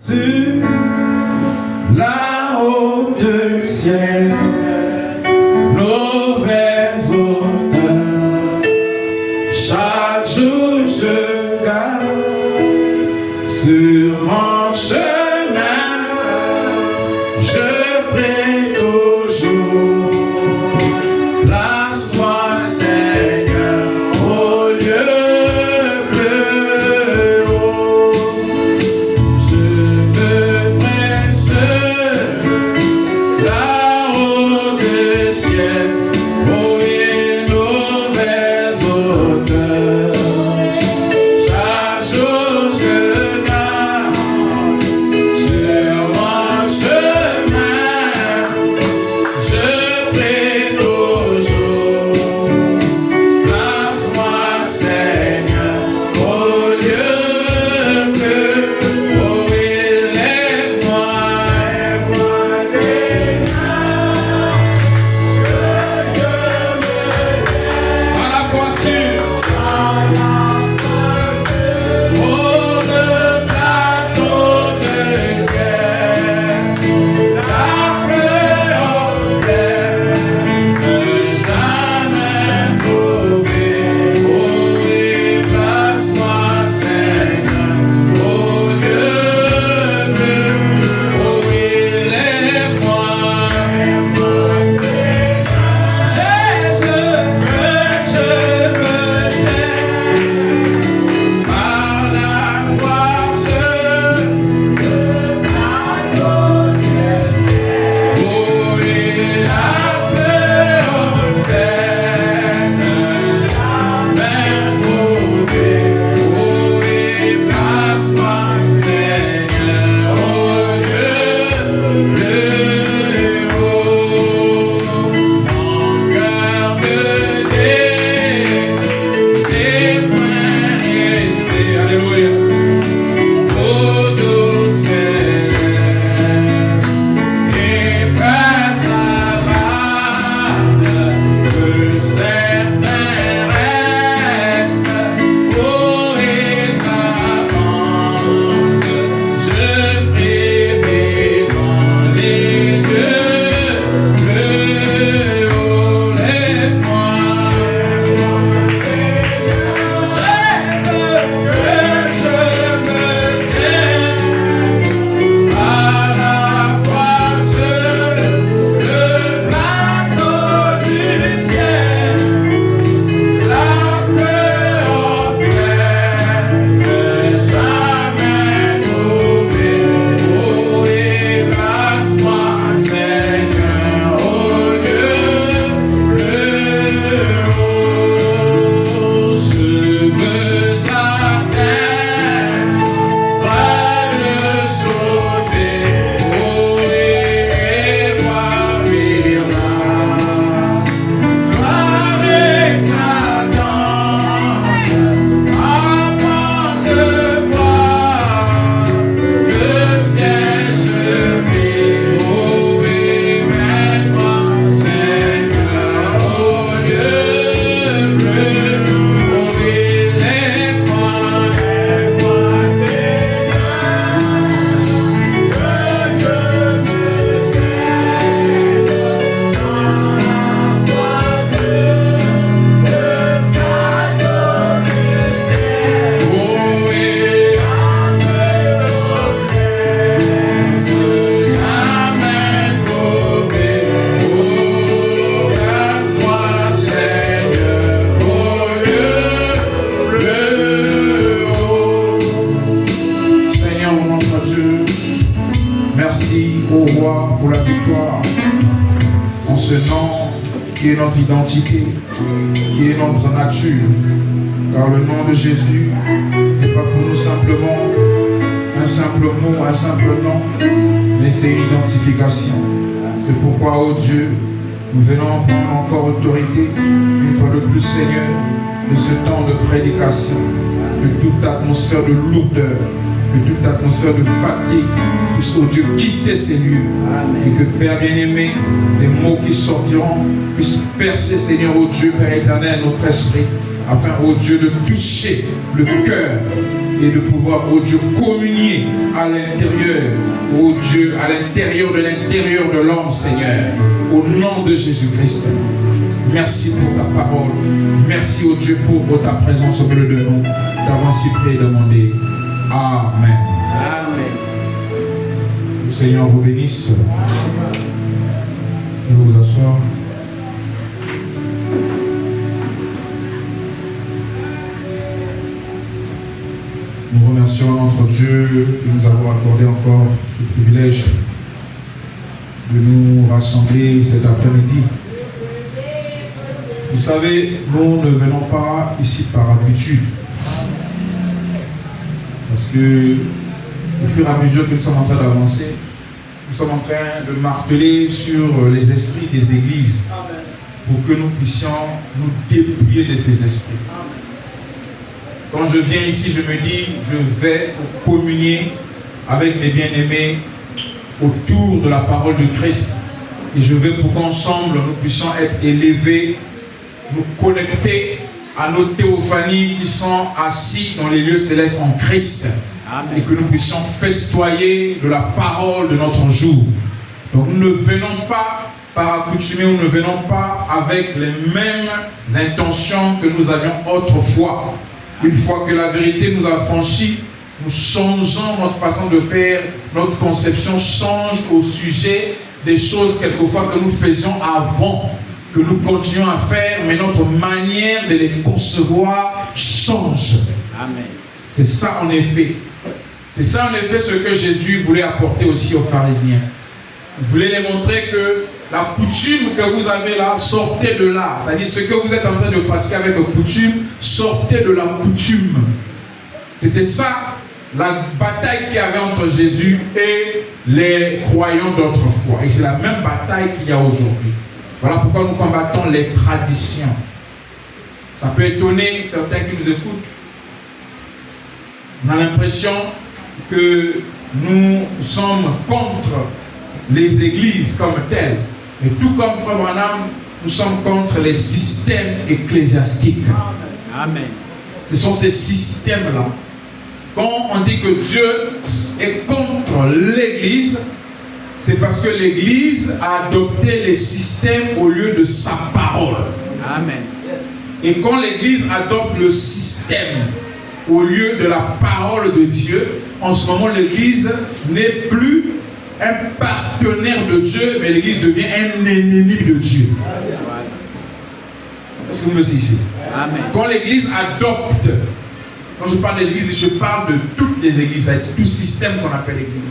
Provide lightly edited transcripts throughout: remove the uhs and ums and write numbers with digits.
Sur la haute ciel, nos vers auteurs, chaque jour je garde sur mon chemin, je prie toujours, place-moi Seigneur au lieu plus haut. Là-haut du ciel, oh et nos vers auteurs, chaque jour je garde sur mon chemin, je prie toujours, place-moi Seigneur au lieu plus haut, élève-moi. Pour la victoire en ce nom qui est notre identité, qui est notre nature, car le nom de Jésus n'est pas pour nous simplement un simple mot, un simple nom, mais c'est une identification. C'est pourquoi, oh Dieu, nous venons prendre encore autorité, une fois de plus, Seigneur, de ce temps de prédication, que toute atmosphère de lourdeur, que toute atmosphère de fatigue puisse, oh Dieu, quitter ces lieux. Amen. Et que, Père bien-aimé, les mots qui sortiront puissent percer, Seigneur, oh Dieu, Père éternel, notre esprit, afin, oh Dieu, de toucher le cœur et de pouvoir, oh Dieu, communier à l'intérieur, oh Dieu, à l'intérieur de l'homme, Seigneur, au nom de Jésus-Christ. Merci pour ta parole. Merci, oh Dieu, pour ta présence au milieu de nous. T'avons ainsi prié et demandé. Amen. Amen. Le Seigneur vous bénisse. Je vais vous asseoir. Nous remercions notre Dieu de nous avoir accordé encore ce privilège de nous rassembler cet après-midi. Vous savez, nous ne venons pas ici par habitude. Parce que au fur et à mesure que nous sommes en train d'avancer, nous sommes en train de marteler sur les esprits des églises pour que nous puissions nous dépouiller de ces esprits. Quand je viens ici, je me dis, je vais communier avec mes bien-aimés autour de la parole de Christ. Et je veux pour qu'ensemble, nous puissions être élevés, nous connecter à nos théophanies qui sont assis dans les lieux célestes en Christ. Amen. Et que nous puissions festoyer de la parole de notre jour. Donc nous ne venons pas par accoutumé, nous ne venons pas avec les mêmes intentions que nous avions autrefois. Une fois que la vérité nous a franchis, nous changeons notre façon de faire, notre conception change au sujet des choses quelquefois que nous faisions avant, que nous continuons à faire, mais notre manière de les concevoir change. Amen. C'est ça en effet. C'est ça en effet ce que Jésus voulait apporter aussi aux pharisiens. Il voulait les montrer que la coutume que vous avez là, sortez de là. C'est-à-dire ce que vous êtes en train de pratiquer avec coutume, sortez de la coutume. C'était ça la bataille qu'il y avait entre Jésus et les croyants d'autrefois. Et c'est la même bataille qu'il y a aujourd'hui. Voilà pourquoi nous combattons les traditions. Ça peut étonner certains qui nous écoutent. On a l'impression que nous sommes contre les églises comme telles. Et tout comme Frère Branham, nous sommes contre les systèmes ecclésiastiques. Amen. Ce sont ces systèmes-là. Quand on dit que Dieu est contre l'Église, c'est parce que l'Église a adopté les systèmes au lieu de sa parole. Amen. Et quand l'Église adopte le système au lieu de la parole de Dieu, en ce moment l'Église n'est plus un partenaire de Dieu, mais l'Église devient un ennemi de Dieu. Est-ce que vous me suivez ici? Amen. Quand l'Église adopte, quand je parle de l'Église, je parle de toutes les églises, avec tout système qu'on appelle l'Église.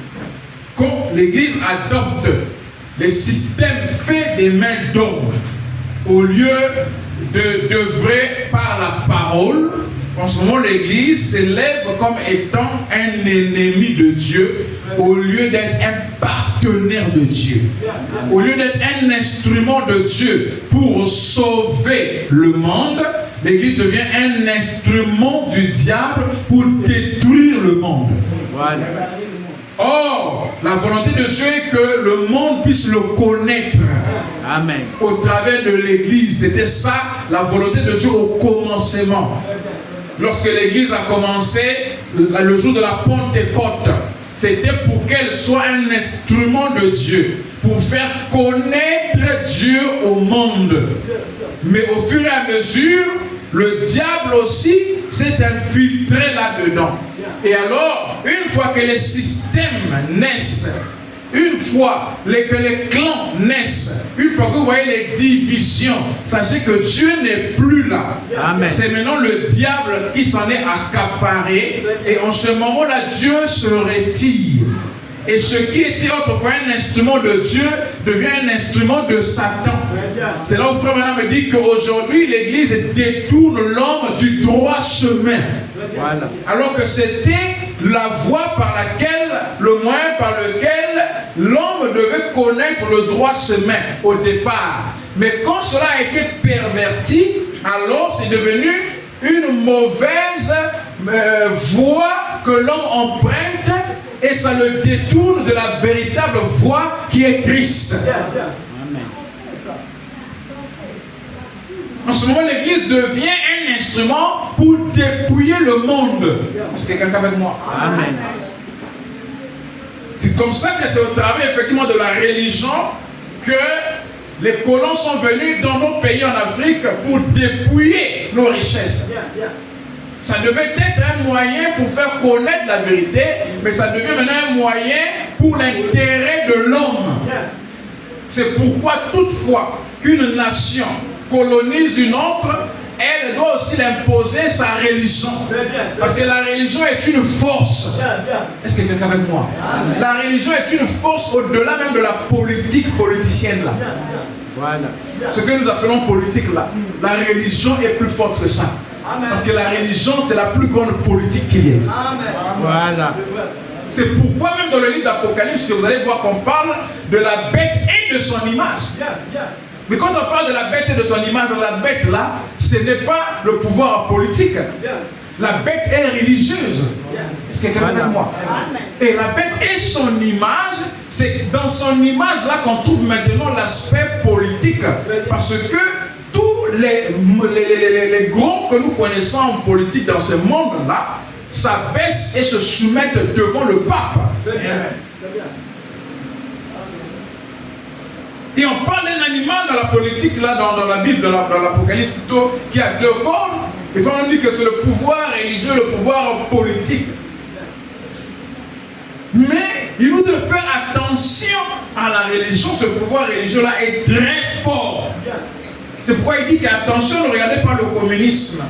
Quand l'Église adopte les systèmes faits des mains d'hommes, au lieu d'œuvrer par la parole, en ce moment l'Église s'élève comme étant un ennemi de Dieu, au lieu d'être un partenaire de Dieu, au lieu d'être un instrument de Dieu pour sauver le monde. L'Église devient un instrument du diable pour détruire le monde. Voilà. Or, la volonté de Dieu est que le monde puisse le connaître. Amen. Au travers de l'Église. C'était ça la volonté de Dieu au commencement. Lorsque l'Église a commencé, le jour de la Pentecôte, c'était pour qu'elle soit un instrument de Dieu, pour faire connaître Dieu au monde. Mais au fur et à mesure, le diable aussi s'est infiltré là-dedans. Et alors, une fois que les systèmes naissent, une fois que les clans naissent, une fois que vous voyez les divisions, sachez que Dieu n'est plus là. C'est maintenant le diable qui s'en est accaparé. Et en ce moment-là, Dieu se retire. Et ce qui était autrefois un instrument de Dieu devient un instrument de Satan. C'est là où Frère Branham me dit qu'aujourd'hui l'Église détourne l'homme du droit chemin. Voilà. Alors que c'était la voie par laquelle, le moyen par lequel l'homme devait connaître le droit chemin au départ. Mais quand cela a été perverti, alors c'est devenu une mauvaise voie que l'homme emprunte. Et ça le détourne de la véritable voie qui est Christ. Amen. En ce moment, l'Église devient un instrument pour dépouiller le monde. Est-ce que quelqu'un avec moi? Amen. C'est comme ça que c'est au travers effectivement de la religion que les colons sont venus dans nos pays en Afrique pour dépouiller nos richesses. Ça devait être un moyen pour faire connaître la vérité, mais ça devient maintenant un moyen pour l'intérêt de l'homme. C'est pourquoi toutefois qu'une nation colonise une autre, elle doit aussi l'imposer sa religion. Parce que la religion est une force. Est-ce que quelqu'un avec moi? La religion est une force au-delà même de la politique politicienne là. Voilà. Ce que nous appelons politique là. La religion est plus forte que ça. Parce que la religion c'est la plus grande politique qu'il y ait. Voilà. C'est pourquoi même dans le livre d'Apocalypse, si vous allez voir qu'on parle de la bête et de son image. Mais quand on parle de la bête et de son image, la bête là, ce n'est pas le pouvoir politique. La bête est religieuse. Est-ce que quelqu'un avec moi? Et la bête et son image, c'est dans son image là qu'on trouve maintenant l'aspect politique. Parce que tous les grands que nous connaissons en politique dans ce monde-là, s'abaissent et se soumettent devant le pape. Et on parle d'un animal dans la politique, là, dans la Bible, dans l'Apocalypse plutôt, qui a deux cornes. Et on dit que c'est le pouvoir religieux, le pouvoir politique. Mais il nous doit faire attention à la religion. Ce pouvoir religieux-là est très fort. C'est pourquoi il dit qu'attention, ne regardez pas le communisme.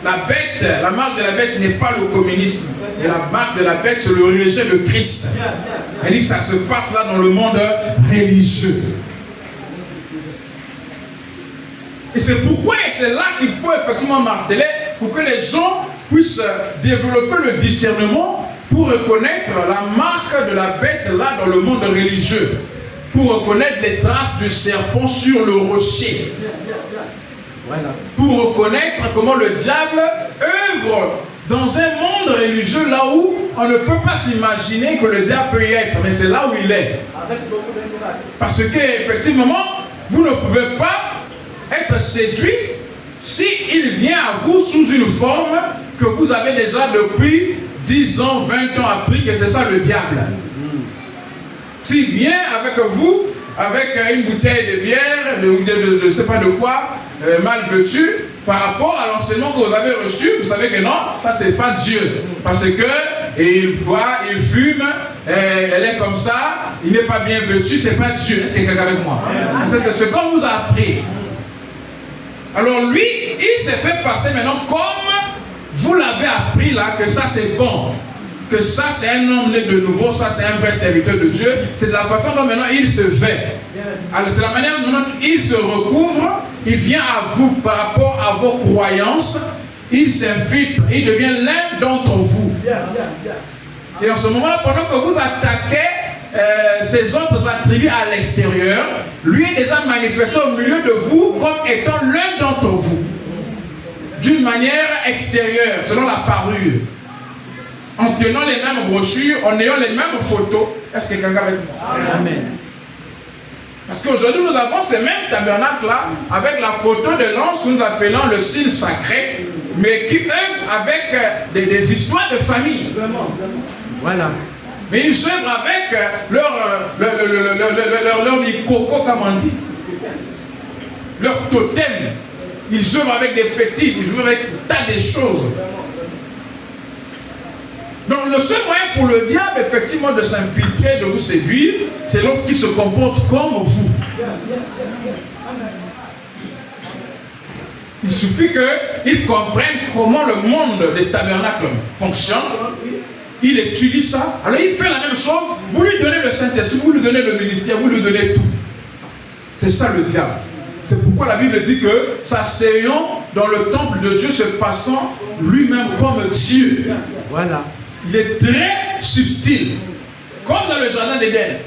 La bête, la marque de la bête n'est pas le communisme. Et la marque de la bête, c'est le rejet de Christ. Elle dit que ça se passe là dans le monde religieux. Et c'est pourquoi, et c'est là qu'il faut effectivement marteler, pour que les gens puissent développer le discernement pour reconnaître la marque de la bête là dans le monde religieux. Pour reconnaître les traces du serpent sur le rocher. Voilà. Pour reconnaître comment le diable œuvre dans un monde religieux là où on ne peut pas s'imaginer que le diable peut y être, mais c'est là où il est. Parce que effectivement, vous ne pouvez pas être séduit s'il vient à vous sous une forme que vous avez déjà depuis 10 ans, 20 ans appris que c'est ça le diable. S'il vient avec vous, avec une bouteille de bière, de ne sais pas de quoi, mal vêtu, par rapport à l'enseignement que vous avez reçu, vous savez que non, ça c'est pas Dieu. Parce que il boit, il fume, elle est comme ça, il n'est pas bien vêtu, c'est pas Dieu. Est-ce qu'il y a quelqu'un avec moi? C'est ce qu'on vous a appris. Alors lui, il s'est fait passer maintenant comme vous l'avez appris là, que ça c'est bon. Que ça c'est un homme né de nouveau, ça c'est un vrai serviteur de Dieu. C'est de la façon dont maintenant il se vêt. Alors c'est la manière dont maintenant il se recouvre, il vient à vous par rapport à vos croyances, il s'infiltre, il devient l'un d'entre vous. Et en ce moment-là, pendant que vous attaquez ces autres attributs à l'extérieur, lui est déjà manifesté au milieu de vous comme étant l'un d'entre vous. D'une manière extérieure, selon la parure. En tenant les mêmes brochures, en ayant les mêmes photos. Est-ce que quelqu'un avec moi? Amen. Parce qu'aujourd'hui, nous avons ces mêmes tabernacles-là, avec la photo de l'ange que nous appelons le signe sacré, mais qui œuvrent avec des histoires de famille. Voilà. Mais ils œuvrent avec leur coco, comme on dit. Leur totem. Ils œuvrent avec des fétiches, ils œuvrent avec un tas de choses. Donc le seul moyen pour le diable, effectivement, de s'infiltrer, de vous séduire, c'est lorsqu'il se comporte comme vous. Il suffit qu'il comprenne comment le monde des tabernacles fonctionne. Il étudie ça. Alors il fait la même chose. Vous lui donnez le Saint-Esprit, vous lui donnez le ministère, vous lui donnez tout. C'est ça le diable. C'est pourquoi la Bible dit que s'asseyant dans le temple de Dieu, se passant lui-même comme Dieu. Voilà. Il est très subtil. Comme dans le jardin d'Éden.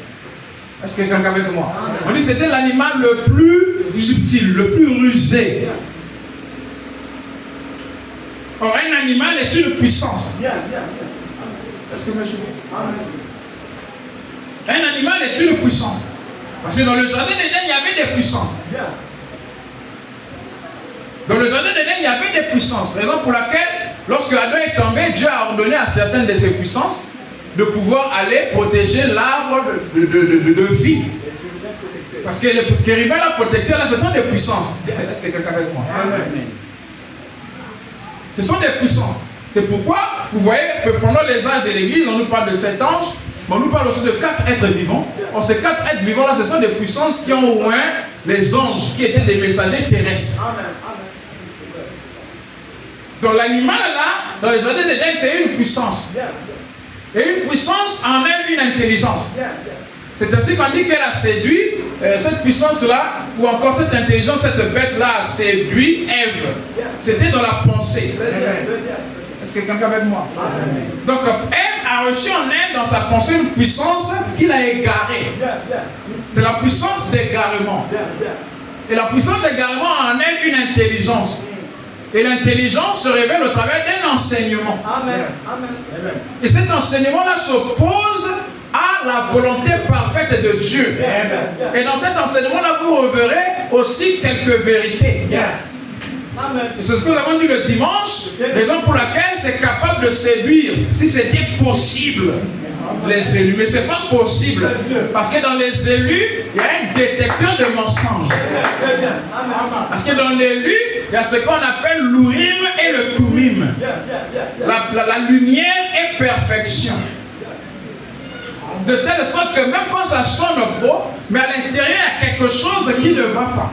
Est-ce que quelqu'un est avec moi? On dit que c'était l'animal le plus subtil, le plus rusé. Or, un animal est une puissance. Est-ce que monsieur? Un animal est une puissance. Parce que dans le jardin d'Éden, il y avait des puissances. Dans le jardin d'Éden, il y avait des puissances. Raison pour laquelle, lorsque Adam est tombé, Dieu a ordonné à certaines de ces puissances de pouvoir aller protéger l'arbre de vie. Parce que les chérubins là, protecteurs, là, ce sont des puissances. Est-ce que quelqu'un avec moi? Amen. Ce sont des puissances. C'est pourquoi, vous voyez que pendant les âges de l'Église, on nous parle de 7 anges, mais on nous parle aussi de 4 êtres vivants. Or, ces 4 êtres vivants là, ce sont des puissances qui ont oint les anges, qui étaient des messagers terrestres. Amen. Donc l'animal là, dans les jardins d'Éden, c'est une puissance. Et une puissance en elle une intelligence. C'est ainsi qu'on dit qu'elle a séduit cette puissance-là, ou encore cette intelligence, cette bête-là a séduit Ève. C'était dans la pensée. Est-ce que quelqu'un avec moi? Donc Ève a reçu en elle, dans sa pensée, une puissance qui l'a égarée. C'est la puissance d'égarement. Et la puissance d'égarement a en elle une intelligence. Et l'intelligence se révèle au travers d'un enseignement. Amen. Et cet enseignement-là s'oppose à la volonté parfaite de Dieu. Et dans cet enseignement-là, vous reverrez aussi quelques vérités. Et c'est ce que nous avons dit le dimanche, raison pour laquelle c'est capable de séduire, si c'était possible, les élus. Mais ce n'est pas possible, parce que dans les élus, il y a un détecteur de mensonges. Parce que dans l'élu, il y a ce qu'on appelle l'Urim et le Thummim. La lumière est perfection. De telle sorte que même quand ça sonne faux, mais à l'intérieur, il y a quelque chose qui ne va pas.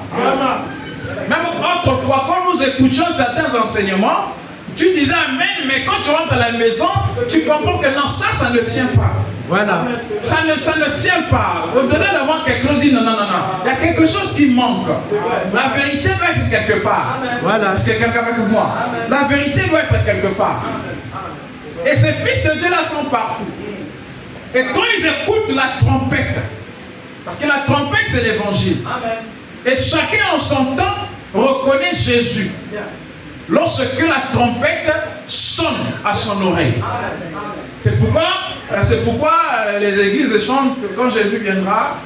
Même autrefois, quand nous écoutions certains enseignements, tu disais Amen, mais quand tu rentres à la maison, tu comprends que non, ça ne tient pas. Voilà. Ça ne tient pas. Au-delà d'avoir quelque chose, dit non. Il y a quelque chose qui manque. La vérité doit être quelque part. Voilà. Est-ce que quelqu'un avec moi? La vérité doit être quelque part. Et ces fils de Dieu là sont partout. Et quand ils écoutent la trompette, parce que la trompette c'est l'évangile. Et chacun en son temps reconnaît Jésus. Lorsque la trompette sonne à son oreille. C'est pourquoi les églises chantent que quand Jésus viendra,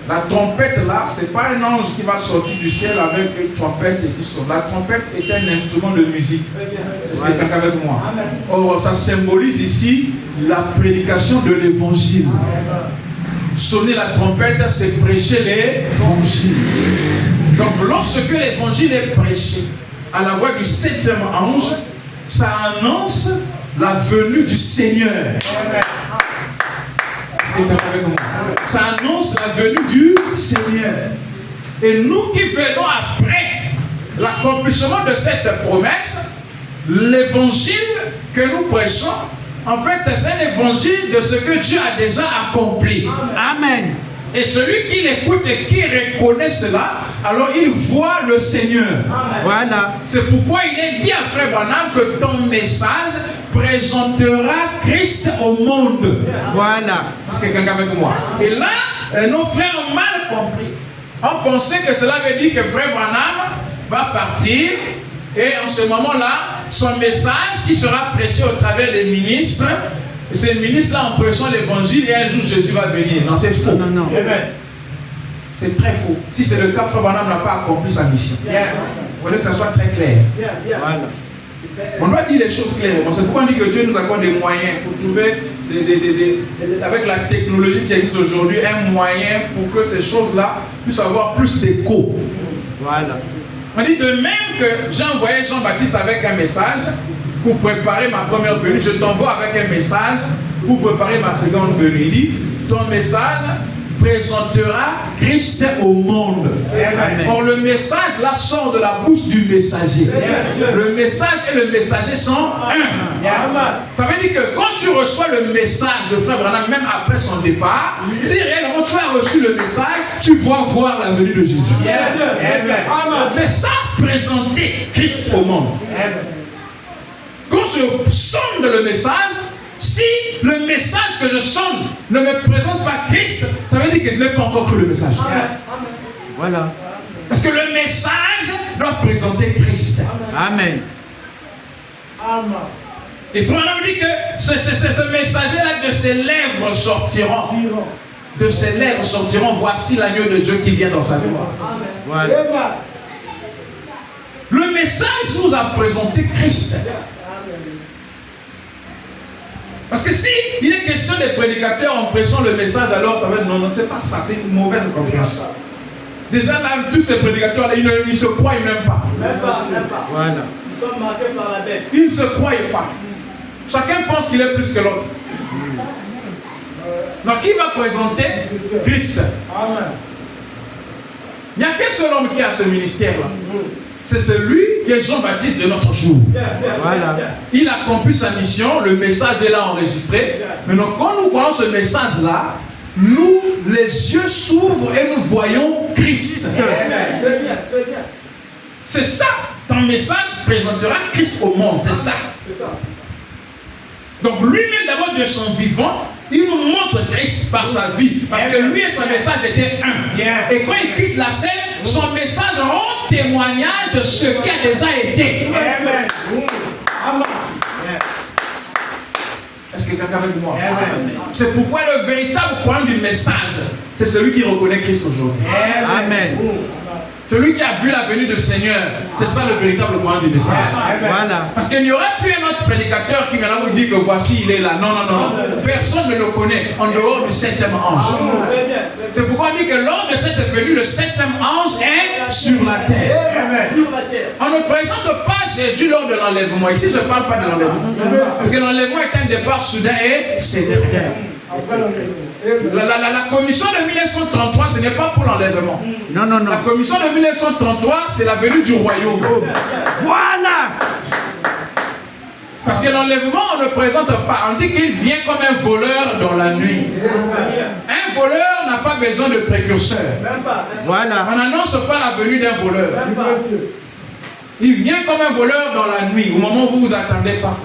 la trompette là, ce n'est pas un ange qui va sortir du ciel avec une trompette et qui sonne. La trompette est un instrument de musique. Est-ce que quelqu'un avec moi? Or, ça symbolise ici la prédication de l'évangile. Sonner la trompette, c'est prêcher l'évangile. Donc lorsque l'évangile est prêché à la voix du 7e ange, ça annonce la venue du Seigneur. Ça annonce la venue du Seigneur. Et nous qui venons après l'accomplissement de cette promesse, l'évangile que nous prêchons, en fait, c'est un évangile de ce que Dieu a déjà accompli. Amen. Et celui qui l'écoute et qui reconnaît cela, alors il voit le Seigneur. Amen. Voilà. C'est pourquoi il est dit à Frère Branham que ton message présentera Christ au monde. Voilà. Est-ce que quelqu'un avec moi? Et là, nos frères ont mal compris. On pensait que cela veut dire que Frère Branham va partir et en ce moment-là, son message qui sera prêché au travers des ministres, ces ministres-là en prêchant l'évangile et un jour Jésus va venir. Non, c'est faux. Non. C'est très faux. Si c'est le cas, Frère Branham n'a pas accompli sa mission. Il faudrait que ça soit très clair. Voilà. On doit dire les choses clairement. C'est pourquoi on dit que Dieu nous accorde des moyens pour trouver, avec la technologie qui existe aujourd'hui, un moyen pour que ces choses-là puissent avoir plus d'écho. Voilà. On dit de même que j'ai envoyé Jean-Baptiste avec un message pour préparer ma première venue, je t'envoie avec un message pour préparer ma seconde venue. Il dit, ton message présentera Christ au monde. Amen. Or le message là sort de la bouche du messager. Le message et le messager sont un. Ça veut dire que quand tu reçois le message de Frère Branham, même après son départ, si réellement tu as reçu le message, tu vas voir la venue de Jésus. C'est ça, présenter Christ au monde. Quand je sonne le message, si le message que je sonne ne me présente pas Christ, ça veut dire que je n'ai pas encore cru le message. Amen. Voilà. Parce que le message doit présenter Christ. Amen. Amen. Et Frère Branham dit que ce messager-là de ses lèvres sortiront. de ses lèvres sortiront, voici l'agneau de Dieu qui vient dans sa gloire. Voilà. Le message nous a présenté Christ. Parce que si il est question des prédicateurs en prêchant le message, alors ça va être non, non, c'est pas ça, c'est une mauvaise compréhension. Déjà là, tous ces prédicateurs là, ils se croient même pas. Même pas. Voilà. Nous sommes marqués par la bête. Ils ne se croient pas. Chacun pense qu'il est plus que l'autre. Donc qui va présenter Christ? Amen. Il n'y a qu'un seul homme qui a ce ministère-là. C'est celui qui est Jean-Baptiste de notre jour. Voilà. Il a accompli sa mission, le message est là enregistré. Maintenant, quand nous voyons ce message-là, nous, les yeux s'ouvrent et nous voyons Christ. Très bien. C'est ça. Ton message présentera Christ au monde. C'est ça. C'est ça. Donc lui-même d'abord de son vivant, il nous montre Christ par sa vie. Parce que lui et son message étaient un. Et quand il quitte la scène, son message rend témoignage de ce qui a déjà été. Amen. Est-ce que quelqu'un avec moi? C'est pourquoi le véritable point du message, c'est celui qui reconnaît Christ aujourd'hui. Amen. Celui qui a vu la venue du Seigneur, c'est ça le véritable point du message. Voilà. Parce qu'il n'y aurait plus un autre prédicateur qui viendra vous dire que voici il est là. Non. Personne ne le connaît en dehors du 7e ange. C'est pourquoi on dit que lors de cette venue, le 7e ange est sur la terre. On ne présente pas Jésus lors de l'enlèvement. Ici, je ne parle pas de l'enlèvement. Parce que l'enlèvement est un départ soudain et sévère. La commission de 1933, ce n'est pas pour l'enlèvement. Non. La commission de 1933, c'est la venue du royaume. Voilà. Parce que l'enlèvement, on ne présente pas. On dit qu'il vient comme un voleur dans la nuit. Un voleur n'a pas besoin de précurseur. Voilà. On n'annonce pas la venue d'un voleur. Il vient comme un voleur dans la nuit, au moment où vous ne vous attendez pas.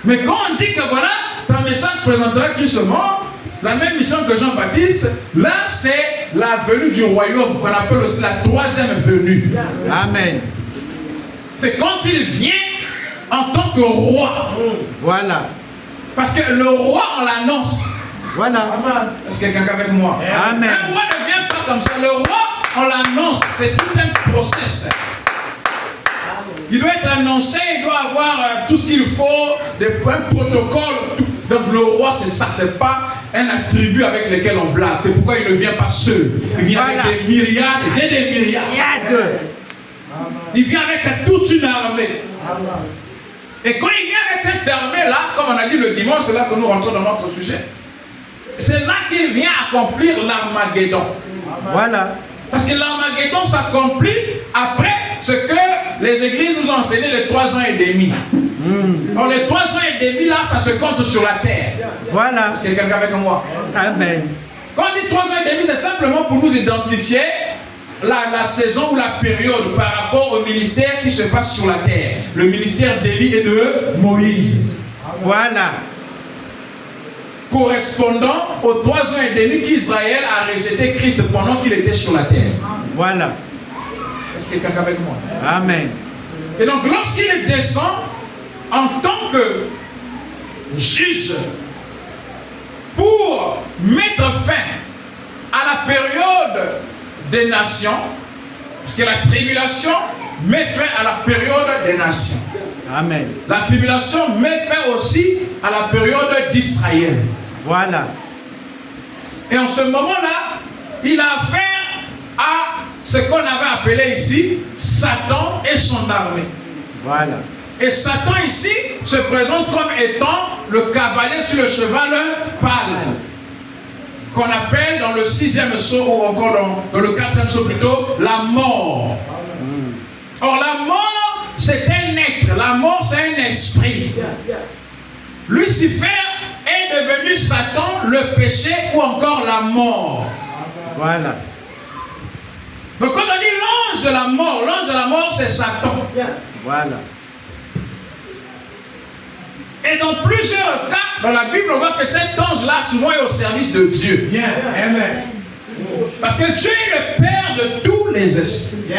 Mais quand on dit que voilà, ton message présentera Christ au monde, la même mission que Jean-Baptiste, là c'est la venue du royaume, qu'on appelle aussi la troisième venue. Amen. C'est quand il vient en tant que roi. Voilà. Parce que le roi, on l'annonce. Voilà. Est-ce que quelqu'un avec moi? Amen. Un roi ne vient pas comme ça. Le roi, on l'annonce. C'est tout un process. Il doit être annoncé, il doit avoir tout ce qu'il faut, un protocole. Tout. Donc le roi, c'est ça, c'est pas un attribut avec lequel on blague. C'est pourquoi il ne vient pas seul. Il vient avec des myriades, j'ai des myriades. Il vient avec toute une armée. Et quand il vient avec cette armée-là, comme on a dit le dimanche, c'est là que nous rentrons dans notre sujet. C'est là qu'il vient accomplir l'Armageddon. Voilà. Parce que l'Armageddon s'accomplit après ce que les églises nous ont enseigné les 3 ans et demi. Alors les 3 ans et demi là, ça se compte sur la terre. Voilà. Est-ce qu'il y a quelqu'un avec moi? Amen. Quand on dit 3 ans et demi, c'est simplement pour nous identifier la saison ou la période par rapport au ministère qui se passe sur la terre. Le ministère d'Élie et de Moïse. Voilà. Correspondant aux 3 ans et demi qu'Israël a rejeté Christ pendant qu'il était sur la terre. Voilà. Est-ce qu'il y a quelqu'un avec moi? Amen. Et donc lorsqu'il descend en tant que juge pour mettre fin à la période des nations, parce que la tribulation met fin à la période des nations. Amen. La tribulation met fin aussi à la période d'Israël. Voilà. Et en ce moment-là, il a affaire à ce qu'on avait appelé ici Satan et son armée. Voilà. Et Satan ici se présente comme étant le cavalier sur le cheval pâle, qu'on appelle dans le 6e sceau ou encore dans le 4e sceau plutôt, la mort. Or la mort c'est un être, la mort c'est un esprit. Lucifer est devenu Satan, le péché ou encore la mort. Voilà. Donc quand on dit l'ange de la mort c'est Satan. Voilà. Et dans plusieurs cas, dans la Bible, on voit que cet ange-là souvent est au service de Dieu. Amen. Parce que Dieu est le Père de tous les esprits.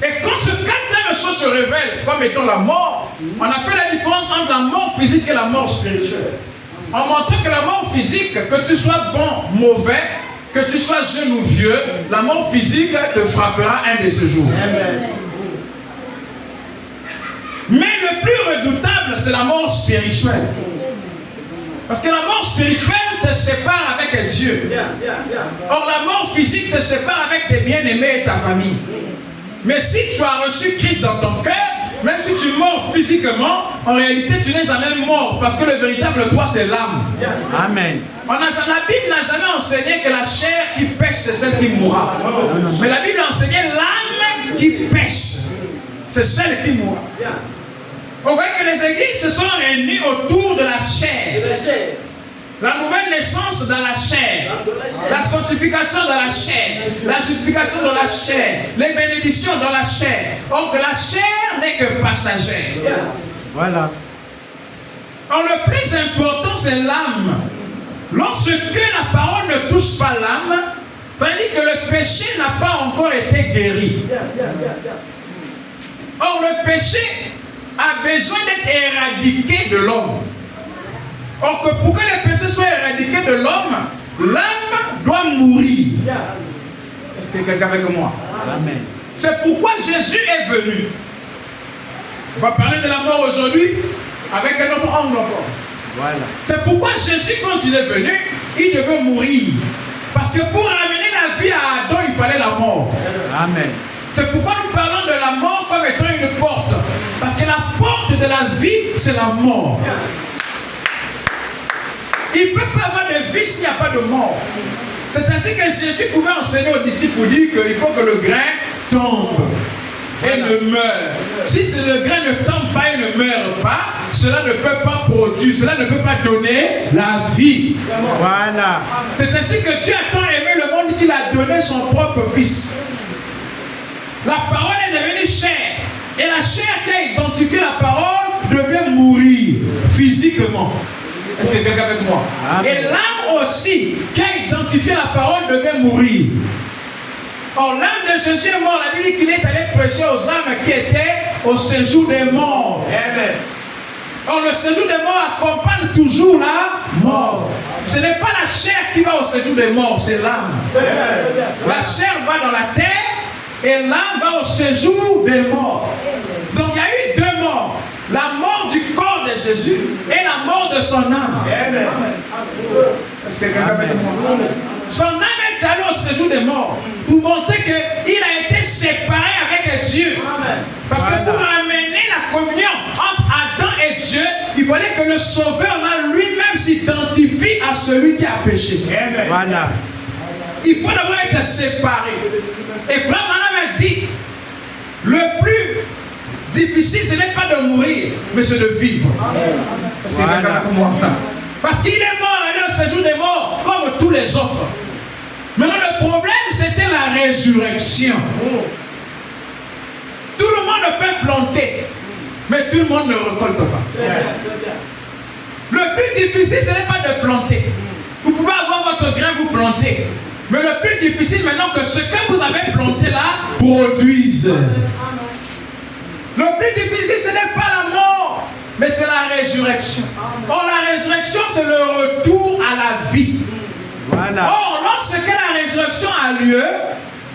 Et quand ce quatrième chose se révèle comme étant la mort, on a fait la différence entre la mort physique et la mort spirituelle. En montrant que la mort physique, que tu sois bon, mauvais, que tu sois jeune ou vieux, la mort physique te frappera un de ces jours. Amen. Mais le plus redoutable, c'est la mort spirituelle. Parce que la mort spirituelle te sépare avec Dieu. Or, la mort physique te sépare avec tes bien-aimés et ta famille. Mais si tu as reçu Christ dans ton cœur, même si tu meurs physiquement, en réalité, tu n'es jamais mort. Parce que le véritable toi, c'est l'âme. Amen. La Bible n'a jamais enseigné que la chair qui pêche, c'est celle qui mourra. Mais la Bible a enseigné l'âme qui pêche. C'est celle qui mourra. On voit que les églises se sont réunies autour de la chair. La nouvelle naissance dans la chair. La sanctification dans la chair. La justification dans la chair. Les bénédictions dans la chair. Or que la chair n'est que passagère. Voilà. Or le plus important, c'est l'âme. Lorsque la parole ne touche pas l'âme, ça veut dire que le péché n'a pas encore été guéri. Or le péché a besoin d'être éradiqué de l'homme. Or que pour que le péché soit éradiqué de l'homme, l'âme doit mourir. Est-ce que quelqu'un avec moi? Amen. C'est pourquoi Jésus est venu. On va parler de la mort aujourd'hui avec un autre angle encore. Voilà. C'est pourquoi Jésus, quand il est venu, il devait mourir. Parce que pour amener la vie à Adam, il fallait la mort. Amen. C'est pourquoi nous parlons de la mort comme étant une porte. Parce que la porte de la vie, c'est la mort. Il ne peut pas avoir de vie s'il n'y a pas de mort. C'est ainsi que Jésus pouvait enseigner aux disciples pour dire qu'il faut que le grain tombe et ne meure. Si le grain ne tombe pas et ne meurt pas, cela ne peut pas produire, cela ne peut pas donner la vie. Voilà. C'est ainsi que Dieu a tant aimé le monde qu'il a donné son propre Fils. La parole est devenue chair. Et la chair qui a identifié la parole devait mourir physiquement. Est-ce que quelqu'un avec moi? Amen. Et l'âme aussi qui a identifié la parole devait mourir. Or l'âme de Jésus est mort. La Bible dit qu'il est allé prêcher aux âmes qui étaient au séjour des morts. Amen. Or le séjour des morts accompagne toujours la mort. Ce n'est pas la chair qui va au séjour des morts, c'est l'âme. La chair va dans la terre et l'âme va au séjour des morts. Donc il y a eu deux morts. La mort du corps de Jésus et la mort de son âme. Amen. Est-ce que quelqu'un peut comprendre? Son âme est allée au séjour des morts pour montrer qu'il a été séparé avec Dieu. Parce que pour amener la communion entre Adam et Dieu, il fallait que le Sauveur là lui-même s'identifie à celui qui a péché. Amen. Voilà. Il faut d'abord être séparé. Et Frère Branham a dit, le plus difficile, ce n'est pas de mourir, mais c'est de vivre. Parce qu'il est avec moi. Parce qu'il est mort, il est au séjour des morts, comme tous les autres. Maintenant, le problème, c'était la résurrection. Tout le monde peut planter, mais tout le monde ne récolte pas. Le plus difficile, ce n'est pas de planter. Vous pouvez avoir votre grain, vous plantez. Mais le plus difficile maintenant que ce que vous avez planté là produise. Le plus difficile, ce n'est pas la mort, mais c'est la résurrection. Or, la résurrection, c'est le retour à la vie. Voilà. Or, lorsque la résurrection a lieu,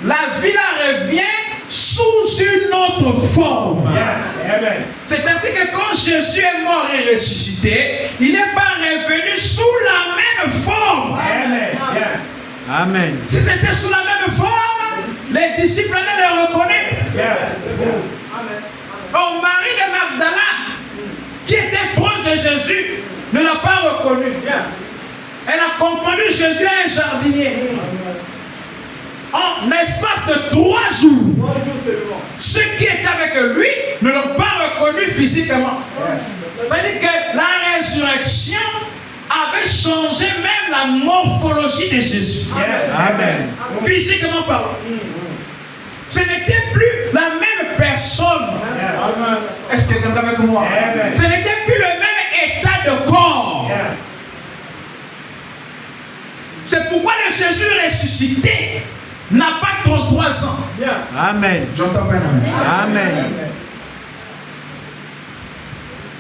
la vie là revient sous une autre forme. Amen. C'est ainsi que quand Jésus est mort et ressuscité, il n'est pas revenu sous la même forme. Amen. Amen. Si c'était sous la même forme, les disciples allaient le reconnaître. Or, Marie de Magdala, qui était proche de Jésus, ne l'a pas reconnu. Elle a confondu Jésus à un jardinier. En l'espace de 3 jours, ceux qui étaient avec lui ne l'ont pas reconnu physiquement. C'est-à-dire que la résurrection avait changé même la morphologie de Jésus. Amen. Physiquement parlant. Ce n'était plus la même personne. Est-ce que quelqu'un est avec moi? Ce n'était plus le même état de corps. C'est pourquoi le Jésus ressuscité n'a pas 33 ans. Amen. J'entends pas un amen. Amen.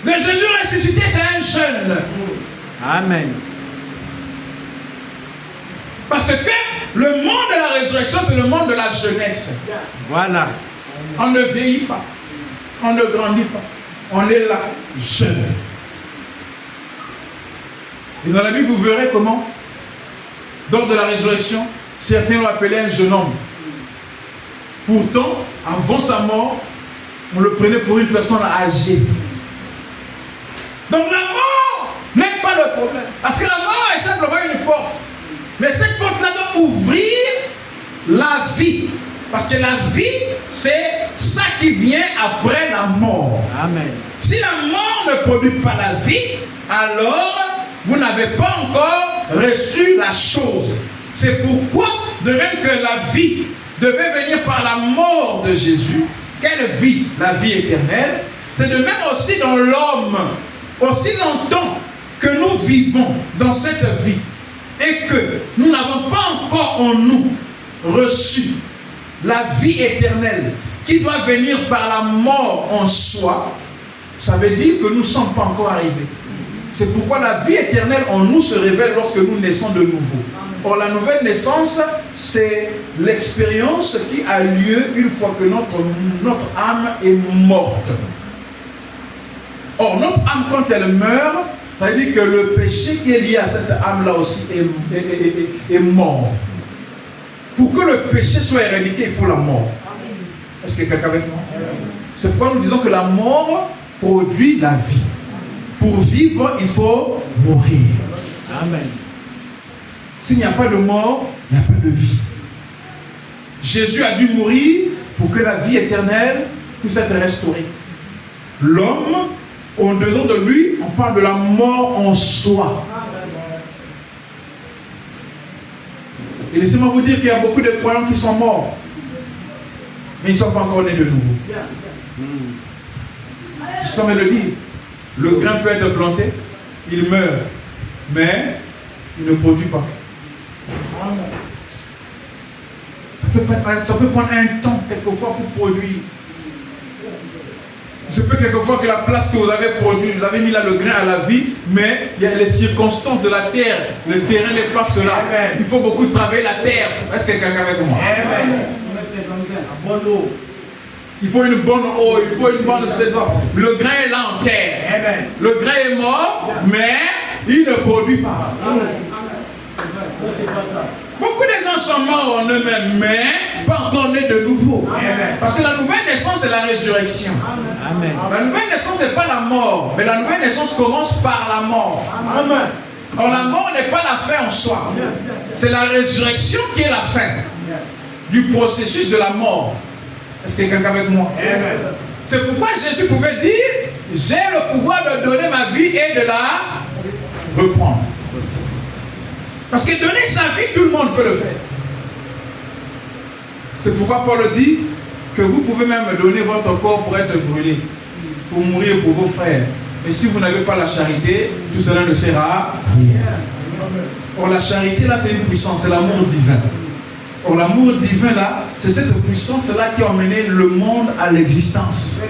Le Jésus ressuscité, c'est un jeune. Amen. Parce que le monde de la résurrection, c'est le monde de la jeunesse. Voilà. On ne vieillit pas. On ne grandit pas. On est là, jeune. Et dans la Bible, vous verrez comment, lors de la résurrection, certains l'ont appelé un jeune homme. Pourtant, avant sa mort, on le prenait pour une personne âgée. Donc la mort n'est pas le problème. Parce que la mort est simplement une porte. Mais cette porte-là doit ouvrir la vie. Parce que la vie, c'est ça qui vient après la mort. Amen. Si la mort ne produit pas la vie, alors vous n'avez pas encore reçu la chose. C'est pourquoi, de même que la vie devait venir par la mort de Jésus, quelle vie? La vie éternelle. C'est de même aussi dans l'homme. Aussi longtemps que nous vivons dans cette vie et que nous n'avons pas encore en nous reçu la vie éternelle qui doit venir par la mort en soi, ça veut dire que nous ne sommes pas encore arrivés. C'est pourquoi la vie éternelle en nous se révèle lorsque nous naissons de nouveau. Or, la nouvelle naissance, c'est l'expérience qui a lieu une fois que notre âme est morte. Or, notre âme, quand elle meurt, ça veut dire que le péché qui est lié à cette âme-là aussi est mort. Pour que le péché soit éradiqué, il faut la mort. Est-ce que quelqu'un avec moi? C'est pourquoi nous disons que la mort produit la vie. Pour vivre, il faut mourir. Amen. S'il n'y a pas de mort, il n'y a pas de vie. Jésus a dû mourir pour que la vie éternelle puisse être restaurée. L'homme, au dedans de lui, on parle de la mort en soi. Et laissez-moi vous dire qu'il y a beaucoup de croyants qui sont morts, mais ils ne sont pas encore nés de nouveau. Juste comme elle le dit, le grain peut être planté, il meurt, mais il ne produit pas. Ça peut prendre un temps quelquefois pour produire. Il se peut quelquefois que la place que vous avez produite, vous avez mis là le grain à la vie, mais il y a les circonstances de la terre. Le terrain n'est pas cela. Amen. Il faut beaucoup travailler la terre. Est-ce que quelqu'un avec moi? Amen. Il faut une bonne eau, il faut une bonne saison. Le grain est là en terre. Amen. Le grain est mort, mais il ne produit pas. Amen. Beaucoup de gens sont morts en eux-mêmes, mais pas encore nés de nouveau. Amen. Parce que la nouvelle naissance, c'est la résurrection. Amen. La nouvelle naissance, ce n'est pas la mort, mais la nouvelle naissance commence par la mort. Amen. Or, la mort n'est pas la fin en soi. C'est la résurrection qui est la fin du processus de la mort. Est-ce que quelqu'un avec moi? Amen. C'est pourquoi Jésus pouvait dire, j'ai le pouvoir de donner ma vie et de la reprendre. Parce que donner sa vie, tout le monde peut le faire. C'est pourquoi Paul dit que vous pouvez même donner votre corps pour être brûlé, pour mourir pour vos frères. Mais si vous n'avez pas la charité, tout cela ne sert à rien. Or la charité là, c'est une puissance, c'est l'amour divin. Or l'amour divin là, c'est cette puissance là qui a emmené le monde à l'existence.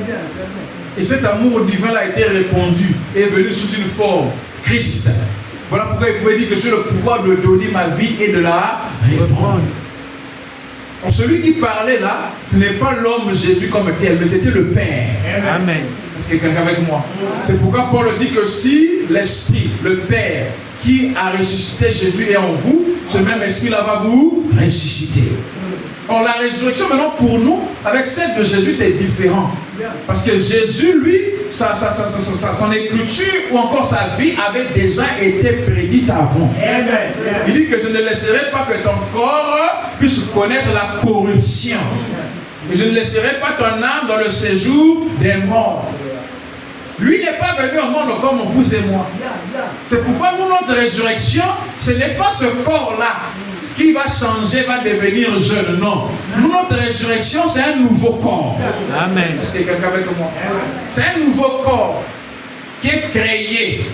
Et cet amour divin là a été répandu et est venu sous une forme, Christ. Voilà pourquoi il pouvait dire que j'ai le pouvoir de donner ma vie et de la reprendre. Celui qui parlait là, ce n'est pas l'homme Jésus comme tel, mais c'était le Père. Amen. Est-ce que quelqu'un avec moi? C'est pourquoi Paul dit que si l'Esprit, le Père, qui a ressuscité Jésus est en vous, ce même Esprit-là va vous ressusciter. Or la résurrection maintenant pour nous, avec celle de Jésus, c'est différent. Parce que Jésus, lui, son écriture ou encore sa vie avait déjà été prédite avant. Amen. Il dit que je ne laisserai pas que ton corps puisse connaître la corruption. Et je ne laisserai pas ton âme dans le séjour des morts. Lui n'est pas venu au monde comme vous et moi. C'est pourquoi nous, notre résurrection, ce n'est pas ce corps-là qui va changer, va devenir jeune. Non. Nous, notre résurrection, c'est un nouveau corps. Amen. Est-ce que quelqu'un avec moi? C'est un nouveau corps qui est créé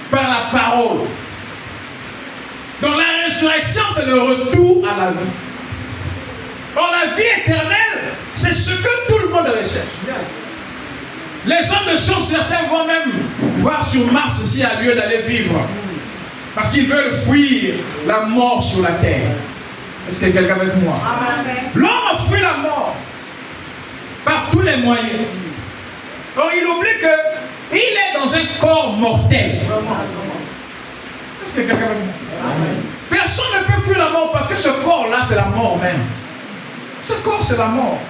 par la parole. Donc la résurrection, c'est le retour à la vie. Or la vie éternelle, c'est ce que tout le monde recherche. Les hommes de science, certains vont même voir sur Mars s'il y a lieu d'aller vivre. Parce qu'ils veulent fuir la mort sur la terre. Est-ce qu'il y a quelqu'un avec moi? L'homme fuit la mort par tous les moyens. Donc il oublie qu'il est dans un corps mortel. Est-ce qu'il y a quelqu'un avec moi? Personne ne peut fuir la mort parce que ce corps-là, c'est la mort même. Ce corps, c'est la mort.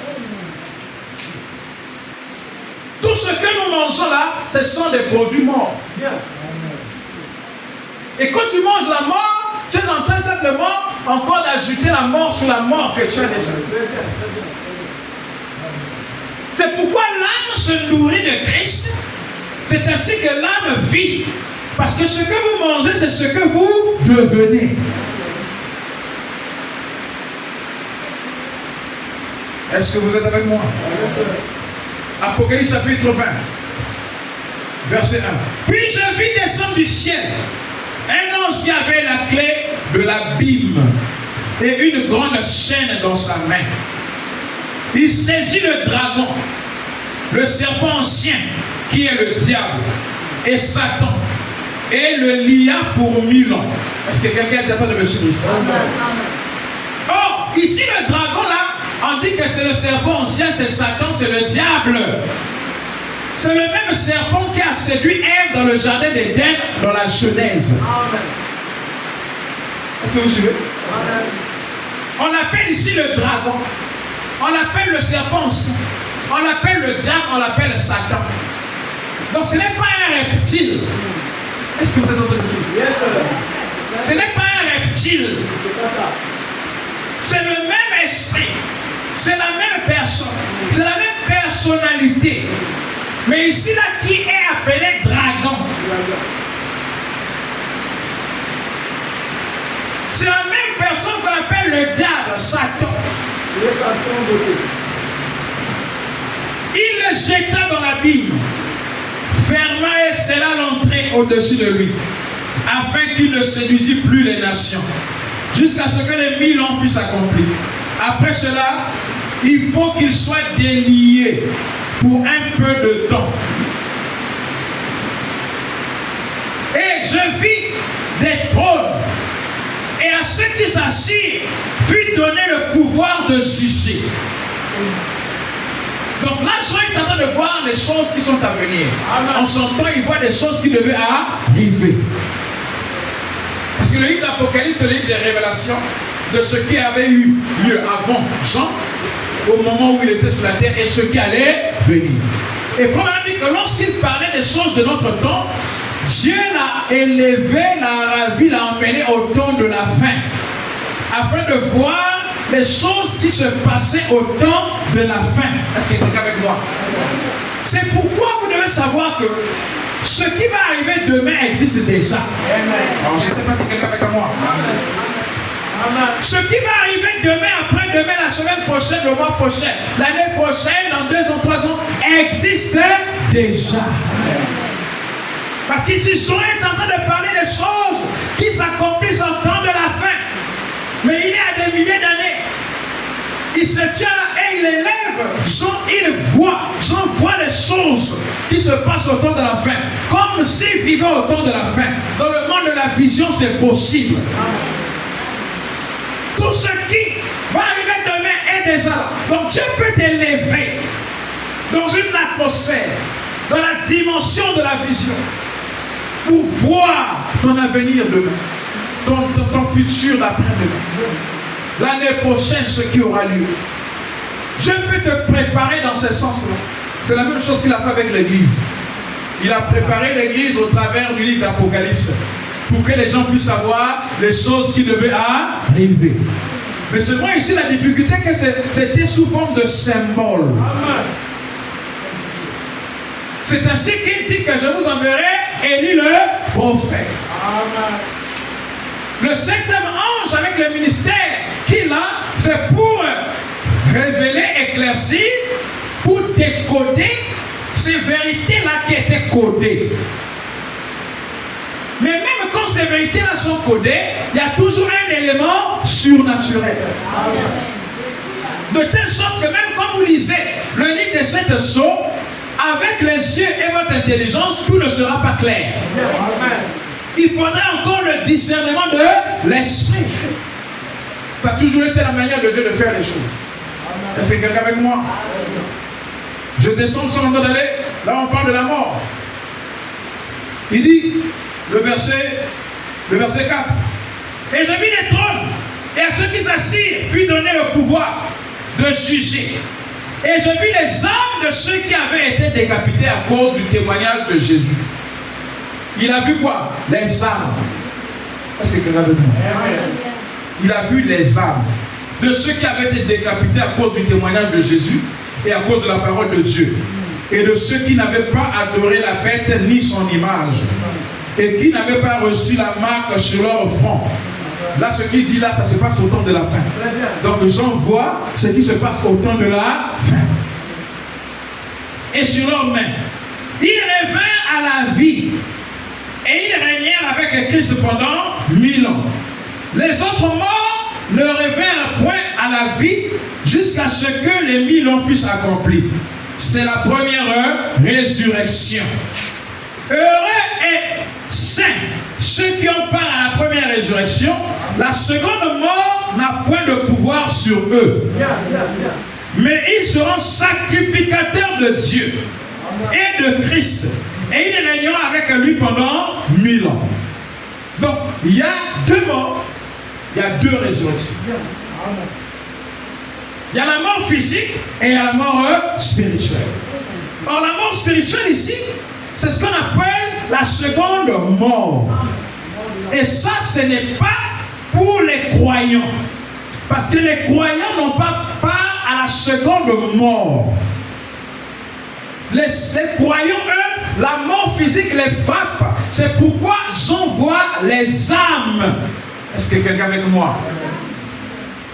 Tout ce que nous mangeons là, ce sont des produits morts. Et quand tu manges la mort, tu es en train simplement encore d'ajouter la mort sur la mort que tu as déjà. C'est pourquoi l'âme se nourrit de Christ. C'est ainsi que l'âme vit. Parce que ce que vous mangez, c'est ce que vous devenez. Est-ce que vous êtes avec moi? Apocalypse chapitre 20, verset 1. Puis je vis descendre du ciel un ange qui avait la clé de l'abîme et une grande chaîne dans sa main. Il saisit le dragon, le serpent ancien, qui est le diable, et Satan, et le lia pour 1000 ans. Est-ce que quelqu'un est capable de me suivre ici? Or, ici le dragon là, on dit que c'est le serpent ancien, c'est Satan, c'est le diable. C'est le même serpent qui a séduit Ève dans le jardin d'Éden, dans la Genèse. Est-ce que vous suivez? On appelle ici le dragon. On l'appelle le serpent ancien. On l'appelle le diable, on l'appelle Satan. Donc ce n'est pas un reptile. Est-ce que vous êtes en train de suivre? Ce n'est pas un reptile. C'est le même esprit. C'est la même personne. C'est la même personnalité. Mais ici, là, qui est appelé dragon? C'est la même personne qu'on appelle le diable, Satan. Il le jeta dans l'abîme, ferma et scella l'entrée au-dessus de lui, afin qu'il ne séduisit plus les nations, jusqu'à ce que les 1000 ans fussent accomplis. Après cela, il faut qu'il soit délié pour un peu de temps. Et je vis des trônes, et à ceux qui s'assirent fut donné le pouvoir de juger. Donc là, Jean est en train de voir les choses qui sont à venir. En son temps, il voit des choses qui devaient arriver. Parce que le livre d'Apocalypse, c'est le livre des révélations de ce qui avait eu lieu avant Jean, au moment où il était sur la terre, et ce qui allait venir. Et Frère dit que lorsqu'il parlait des choses de notre temps, Dieu l'a élevé, l'a ravi, l'a emmené au temps de la fin, afin de voir les choses qui se passaient au temps de la fin. Est-ce qu'il y a quelqu'un avec moi? C'est pourquoi vous devez savoir que ce qui va arriver demain existe déjà. Alors, je ne sais pas si quelqu'un avec moi. Ce qui va arriver demain, après-demain, la semaine prochaine, le mois prochain, l'année prochaine, dans 2 ans, 3 ans, existe déjà. Parce qu'ici, Jean est en train de parler des choses qui s'accomplissent en temps de la fin. Mais il est à des milliers d'années. Il se tient là et il élève. Jean voit les choses qui se passent au temps de la fin. Comme s'il vivait au temps de la fin. Dans le monde de la vision, c'est possible. Tout ce qui va arriver demain est déjà là. Donc Dieu peut t'élever dans une atmosphère, dans la dimension de la vision, pour voir ton avenir demain, ton futur d'après-demain, l'année prochaine, ce qui aura lieu. Dieu peut te préparer dans ce sens-là. C'est la même chose qu'il a fait avec l'Église. Il a préparé l'Église au travers du livre d'Apocalypse, pour que les gens puissent savoir les choses qui devaient arriver. Mais seulement ici, la difficulté, que c'était sous forme de symbole. C'est ainsi qu'il dit que je vous enverrai Élie le prophète. Le 7e ange avec le ministère qu'il a, c'est pour révéler, éclaircir, pour décoder ces vérités-là qui étaient codées. Mais même quand ces vérités-là sont codées, il y a toujours un élément surnaturel. De telle sorte que même quand vous lisez le livre des 7 sceaux, avec les yeux et votre intelligence, tout ne sera pas clair. Il faudra encore le discernement de l'esprit. Ça a toujours été la manière de Dieu de faire les choses. Est-ce que quelqu'un avec moi? Je descends sur le d'aller, là on parle de la mort. Il dit, le verset 4. Et je vis les trônes, et à ceux qui s'assirent, fut donné le pouvoir de juger. Et je vis les âmes de ceux qui avaient été décapités à cause du témoignage de Jésus. Il a vu quoi? Les âmes. Est-ce que quelqu'un veut dire? Il a vu les âmes de ceux qui avaient été décapités à cause du témoignage de Jésus et à cause de la parole de Dieu. Et de ceux qui n'avaient pas adoré la bête ni son image. Et qui n'avaient pas reçu la marque sur leur front. Là, ce qu'il dit là, ça se passe au temps de la fin. Donc Jean voit ce qui se passe au temps de la fin. Et sur leurs mains, ils revinrent à la vie. Et ils régnèrent avec Christ pendant 1000 ans. Les autres morts ne revinrent point à la vie jusqu'à ce que les 1000 ans fussent accomplis. C'est la première résurrection. Heureux et saints ceux qui ont part à la première résurrection. La seconde mort n'a point de pouvoir sur eux. Mais ils seront sacrificateurs de Dieu et de Christ. Et ils régneront avec lui pendant 1000 ans. Donc, il y a deux morts, il y a deux résurrections. Il y a la mort physique et il y a la mort spirituelle. Or, la mort spirituelle ici, c'est ce qu'on appelle la seconde mort. Et ça, ce n'est pas pour les croyants. Parce que les croyants n'ont pas part à la seconde mort. Les croyants, eux, la mort physique les frappe. C'est pourquoi Jean voit les âmes. Est-ce que quelqu'un avec moi?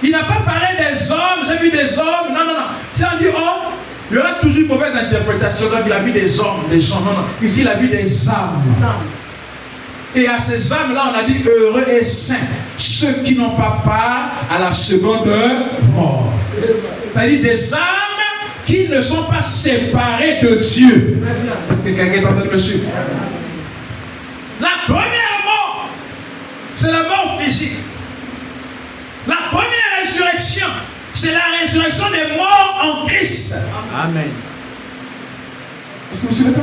Il n'a pas parlé des hommes, j'ai vu des hommes. Non, non, non. Si on dit homme, il y aura toujours une mauvaise interprétation. Donc il a vu des hommes, des gens. Non, non. Ici, il a vu des âmes. Et à ces âmes-là, on a dit heureux et saints. Ceux qui n'ont pas part à la seconde mort. C'est-à-dire des âmes qui ne sont pas séparés de Dieu. Est-ce que quelqu'un est en train de me suivre? La première mort, c'est la mort physique. La première résurrection, c'est la résurrection des morts en Christ. Amen. Est-ce que vous suivez ça?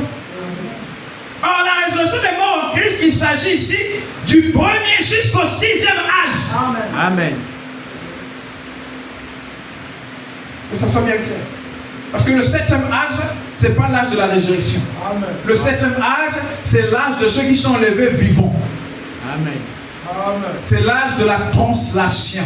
Or, la résurrection des morts en Christ, il s'agit ici du premier jusqu'au 6e âge. Amen. Que ça soit bien clair. Parce que le 7e âge, ce n'est pas l'âge de la résurrection. Amen. Le 7e âge, c'est l'âge de ceux qui sont levés vivants. Amen. C'est l'âge de la translation.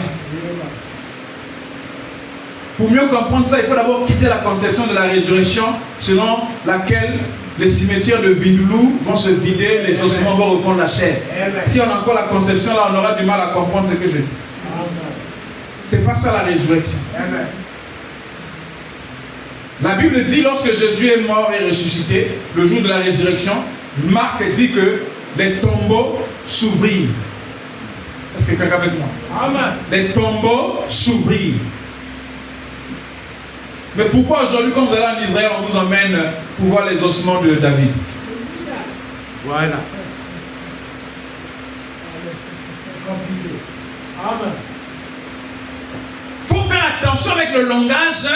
Pour mieux comprendre ça, il faut d'abord quitter la conception de la résurrection selon laquelle les cimetières de Vindoulou vont se vider, les ossements vont reprendre la chair. Amen. Si on a encore la conception là, on aura du mal à comprendre ce que je dis. C'est pas ça la résurrection. Amen. La Bible dit, lorsque Jésus est mort et ressuscité, le jour de la résurrection, Marc dit que les tombeaux s'ouvrirent. Est-ce que quelqu'un avec moi? Amen. Les tombeaux s'ouvrirent. Mais pourquoi aujourd'hui, quand vous allez en Israël, on vous emmène pour voir les ossements de David? Voilà. Amen. Il faut faire attention avec le langage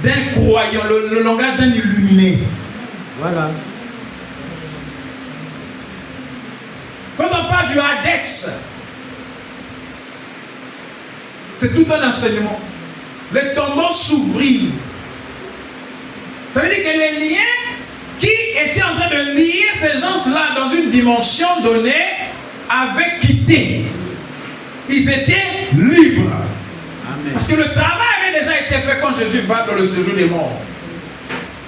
d'un croyant, le langage d'un illuminé. Voilà. Quand on parle du Hadès, c'est tout un enseignement. Les tombeaux s'ouvrirent. Ça veut dire que les liens qui étaient en train de lier ces gens-là dans une dimension donnée avaient quitté. Ils étaient libres. Amen. Parce que le travail avait déjà été fait quand Jésus va dans le séjour des morts.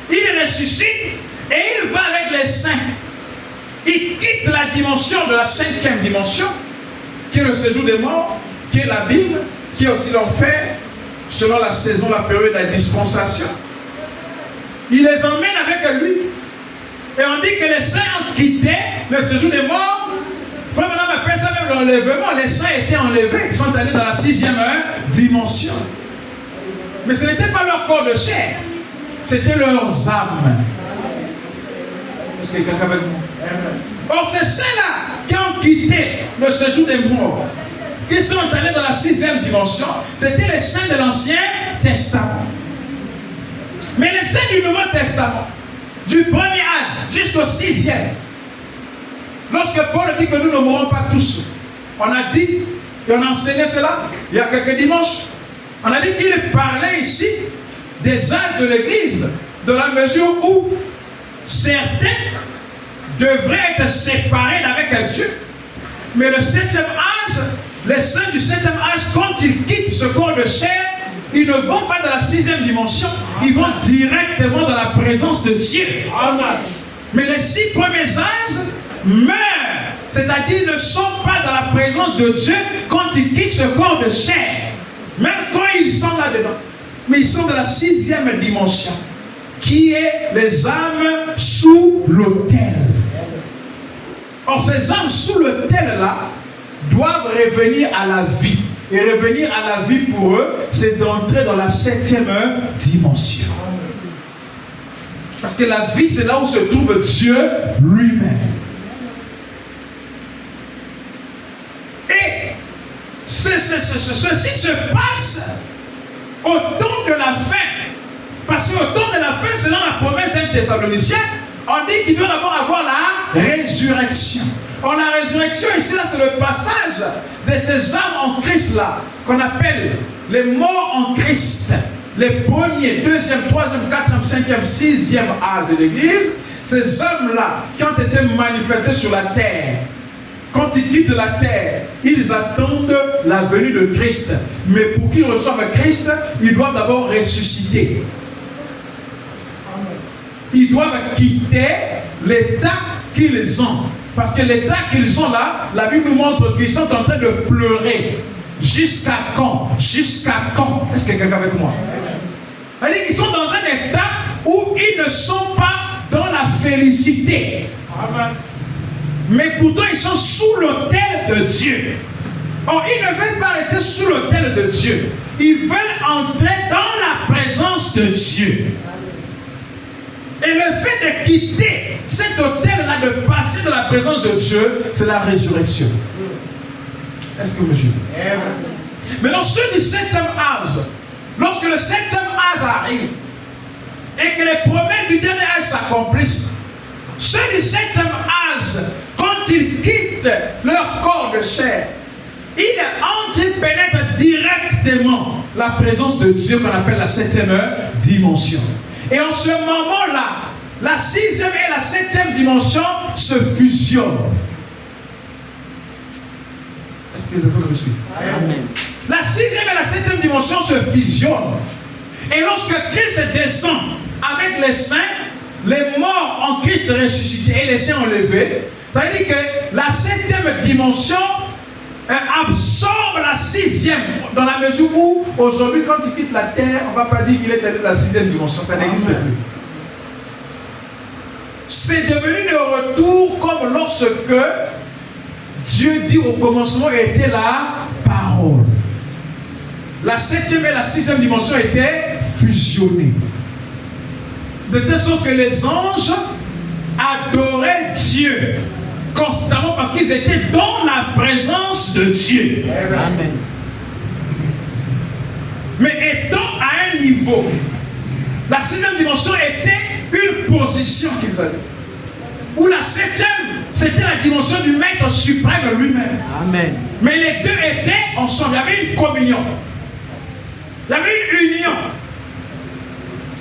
Il ressuscite et il va avec les saints. Il quitte la dimension de la 5e dimension, qui est le séjour des morts, qui est la Bible, qui est aussi l'enfer, selon la saison, la période de la dispensation. Il les emmène avec lui. Et on dit que les saints ont quitté le séjour des morts. Frère, maintenant, on appelle ça même l'enlèvement. Les saints étaient enlevés. Ils sont allés dans la 6e dimension. Mais ce n'était pas leur corps de chair. C'était leurs âmes. Est-ce que quelqu'un avec moi? Or, c'est ceux-là qui ont quitté le séjour des morts, qui sont allés dans la 6e dimension. C'était les saints de l'Ancien Testament. Mais les saints du Nouveau Testament, du premier âge jusqu'au 6e, lorsque Paul dit que nous ne mourrons pas tous, on a dit, et on a enseigné cela il y a quelques dimanches, on a dit qu'il parlait ici des âges de l'Église, de la mesure où certains devraient être séparés d'avec Dieu. Mais le 7e âge, les saints du 7e âge, quand ils quittent ce corps de chair, ils ne vont pas dans la 6e dimension, ils vont directement dans la présence de Dieu. Mais les 6 premiers âges meurent, c'est-à-dire ne sont pas dans la présence de Dieu quand ils quittent ce corps de chair. Même quand ils sont là-dedans. Mais ils sont dans la 6e dimension, qui est les âmes sous l'autel. Or, ces âmes sous l'autel-là doivent revenir à la vie. Et revenir à la vie pour eux, c'est d'entrer dans la 7e dimension. Parce que la vie, c'est là où se trouve Dieu lui-même. Et ceci se passe au temps de la fin. Parce qu'au temps de la fin, selon la promesse d'un Thessalonicien, on dit qu'il doit d'abord avoir la résurrection. Or, la résurrection ici, là, c'est le passage de ces âmes en Christ là, qu'on appelle les morts en Christ. Les premiers, 2e, 3e, 4e, 5e, 6e âge de l'Église, ces hommes-là qui ont été manifestés sur la terre. Quand ils quittent la terre, ils attendent la venue de Christ. Mais pour qu'ils reçoivent Christ, ils doivent d'abord ressusciter. Ils doivent quitter l'état qu'ils ont. Parce que l'état qu'ils ont là, la Bible nous montre qu'ils sont en train de pleurer. Jusqu'à quand? Jusqu'à quand? Est-ce que quelqu'un est avec moi? C'est-à-dire qu'ils sont dans un état où ils ne sont pas dans la félicité. Amen. Mais pourtant ils sont sous l'autel de Dieu. Or, ils ne veulent pas rester sous l'autel de Dieu. Ils veulent entrer dans la présence de Dieu. Et le fait de quitter cet autel-là, de passer dans la présence de Dieu, c'est la résurrection. Est-ce que vous me suivez? Maintenant, ceux du 7e âge, lorsque le 7e âge arrive, et que les promesses du dernier âge s'accomplissent, ceux du 7e âge, quand ils quittent leur corps de chair, ils pénètrent directement la présence de Dieu qu'on appelle la 7e dimension. Et en ce moment-là, la 6e et la 7e dimension se fusionnent. Est-ce que vous avez reçu? Amen. La 6e et la 7e dimension se fusionnent. Et lorsque Christ descend avec les saints, les morts en Christ ressuscités et les saints enlevés, ça veut dire que la 7e dimension absorbe la 6e, dans la mesure où aujourd'hui quand il quitte la terre, on ne va pas dire qu'il est allé de la 6e dimension, ça n'existe plus. C'est devenu le retour comme lorsque Dieu dit au commencement était la parole. La 7e et la 6e dimension étaient fusionnées. De telle sorte que les anges adoraient Dieu constamment parce qu'ils étaient dans la présence de Dieu. Amen. Mais étant à un niveau, la 6e dimension était une position qu'ils avaient. Où la 7e, c'était la dimension du Maître suprême lui-même. Amen. Mais les deux étaient ensemble. Il y avait une communion. Il y avait une union.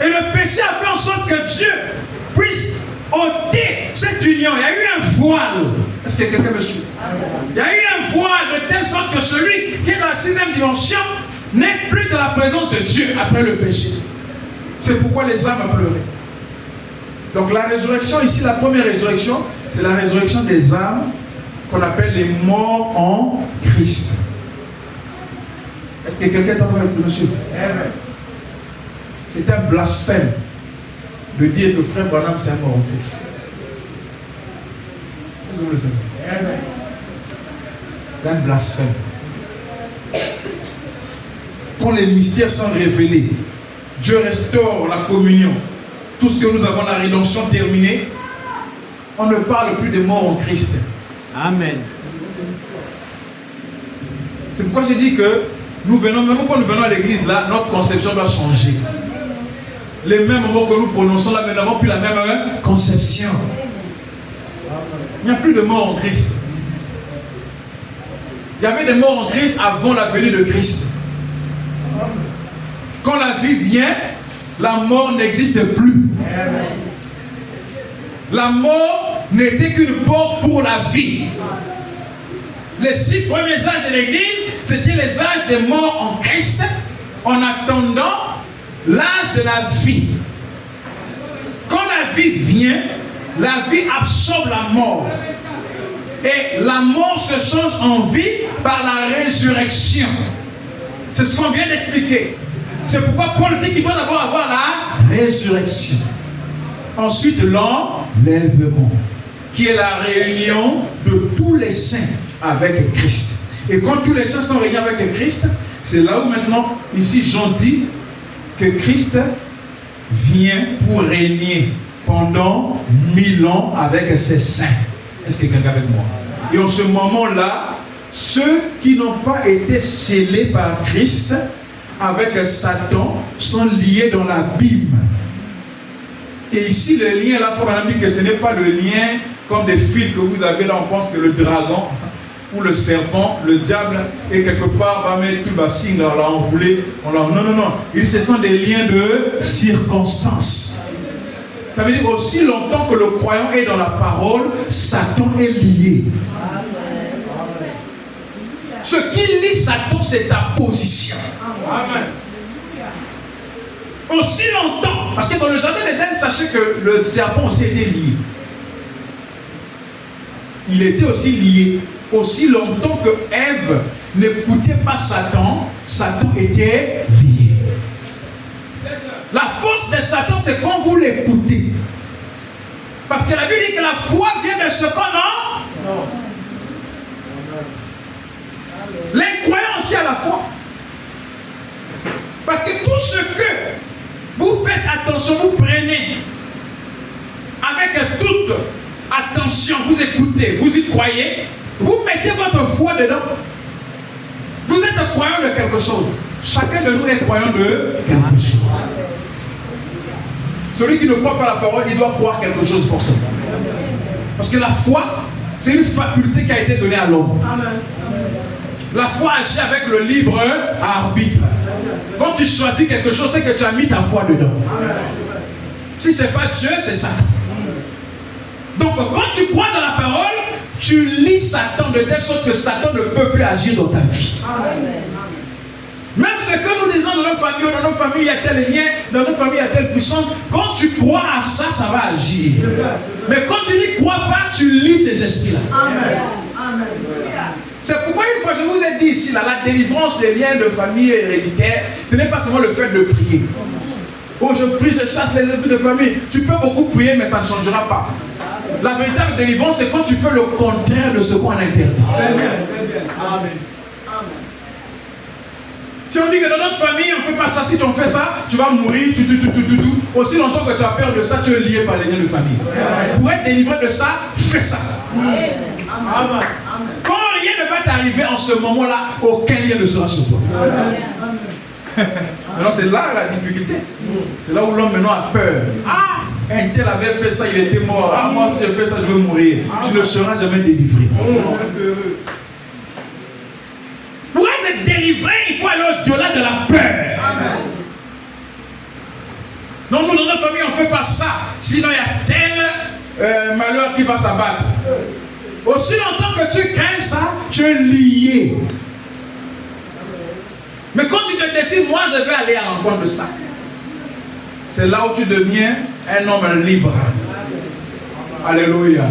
Et le péché a fait en sorte que Dieu puisse ôter cette union. Il y a eu un voile. Est-ce que quelqu'un me suit? Il y a eu un voile de telle sorte que celui qui est dans la 6e dimension n'est plus dans la présence de Dieu après le péché. C'est pourquoi les âmes ont pleuré. Donc la résurrection ici, la première résurrection, c'est la résurrection des âmes qu'on appelle les morts en Christ. Est-ce que quelqu'un est en train de me suivre? C'est un blasphème de dire que frère Branham c'est un mort en Christ. Est-ce que vous le savez? C'est un blasphème. Quand les mystères sont révélés, Dieu restaure la communion. Tout ce que nous avons, la rédemption terminée, on ne parle plus de mort en Christ. Amen. C'est pourquoi j'ai dit que nous venons, même quand nous venons à l'église, là, notre conception doit changer. Les mêmes mots que nous prononçons là, nous n'avons plus la même conception. Il n'y a plus de mort en Christ. Il y avait des morts en Christ avant la venue de Christ. Quand la vie vient, la mort n'existe plus. La mort n'était qu'une porte pour la vie. Les 6 premiers âges de l'Église, c'était les âges des morts en Christ, en attendant l'âge de la vie. Quand la vie vient, la vie absorbe la mort. Et la mort se change en vie par la résurrection. C'est ce qu'on vient d'expliquer. C'est pourquoi Paul dit qu'il doit d'abord avoir la résurrection. Ensuite, l'enlèvement, qui est la réunion de tous les saints avec Christ. Et quand tous les saints sont réunis avec Christ, c'est là où maintenant, ici, Jean dit que Christ vient pour régner pendant 1000 ans avec ses saints. Est-ce que quelqu'un est avec moi? Et en ce moment-là, ceux qui n'ont pas été scellés par Christ avec Satan sont liés dans l'abîme. Et ici, le lien, là, il faut madame dire que ce n'est pas le lien comme des fils que vous avez là. On pense que le dragon ou le serpent, le diable, et quelque part va mettre tout le signe, on l'a enroulé. Non, non, non. Ce sont des liens de circonstances. Ça veut dire aussi longtemps que le croyant est dans la parole, Satan est lié. Ce qui lie Satan, c'est ta position. Amen. Aussi longtemps, parce que dans le jardin d'Éden, sachez que le serpent aussi était lié. Il était aussi lié. Aussi longtemps que Ève n'écoutait pas Satan, Satan était lié. La force de Satan, c'est quand vous l'écoutez. Parce que la Bible dit que la foi vient de ce qu'on a. Non. L'incroyant aussi à la foi. Parce que tout ce que vous faites attention, vous prenez avec toute attention, vous écoutez, vous y croyez, vous mettez votre foi dedans. Vous êtes croyant de quelque chose. Chacun de nous est croyant de quelque chose. Celui qui ne croit pas la parole, il doit croire quelque chose forcément. Parce que la foi, c'est une faculté qui a été donnée à l'homme. La foi agit avec le libre arbitre. Quand tu choisis quelque chose, c'est que tu as mis ta foi dedans. Si ce n'est pas Dieu, c'est Satan. Donc quand tu crois dans la parole, tu lis Satan de telle sorte que Satan ne peut plus agir dans ta vie. Même ce que nous disons dans notre famille, il y a tel lien, dans notre famille, il y a telle puissance. Quand tu crois à ça, ça va agir. Mais quand tu n'y crois pas, tu lis ces esprits-là. C'est pourquoi une fois je vous ai dit ici, là, la délivrance des liens de famille héréditaire, ce n'est pas seulement le fait de prier. Oh, je prie, je chasse les esprits de famille. Tu peux beaucoup prier, mais ça ne changera pas. La véritable délivrance, c'est quand tu fais le contraire de ce qu'on interdit. Amen. Si on dit que dans notre famille, on ne fait pas ça, si tu en fais ça, tu vas mourir, tout. Aussi longtemps que tu as peur de ça, tu es lié par les liens de famille. Pour être délivré de ça, fais ça. Amen. Quand rien ne va t'arriver en ce moment-là, aucun lien ne sera sur toi. Maintenant, c'est là la difficulté. C'est là où l'homme maintenant a peur. Ah, un tel avait fait ça, il était mort. Ah, moi, si je fais ça, je vais mourir. Tu ne seras jamais délivré. Pour être délivré, il faut aller au-delà de la peur. Amen. Non, nous, dans notre famille, on ne fait pas ça. Sinon, il y a tel malheur qui va s'abattre. Aussi longtemps que tu crains ça, tu es lié. Mais quand tu te décides, moi, je vais aller à l'encontre de ça. C'est là où tu deviens un homme libre. Alléluia.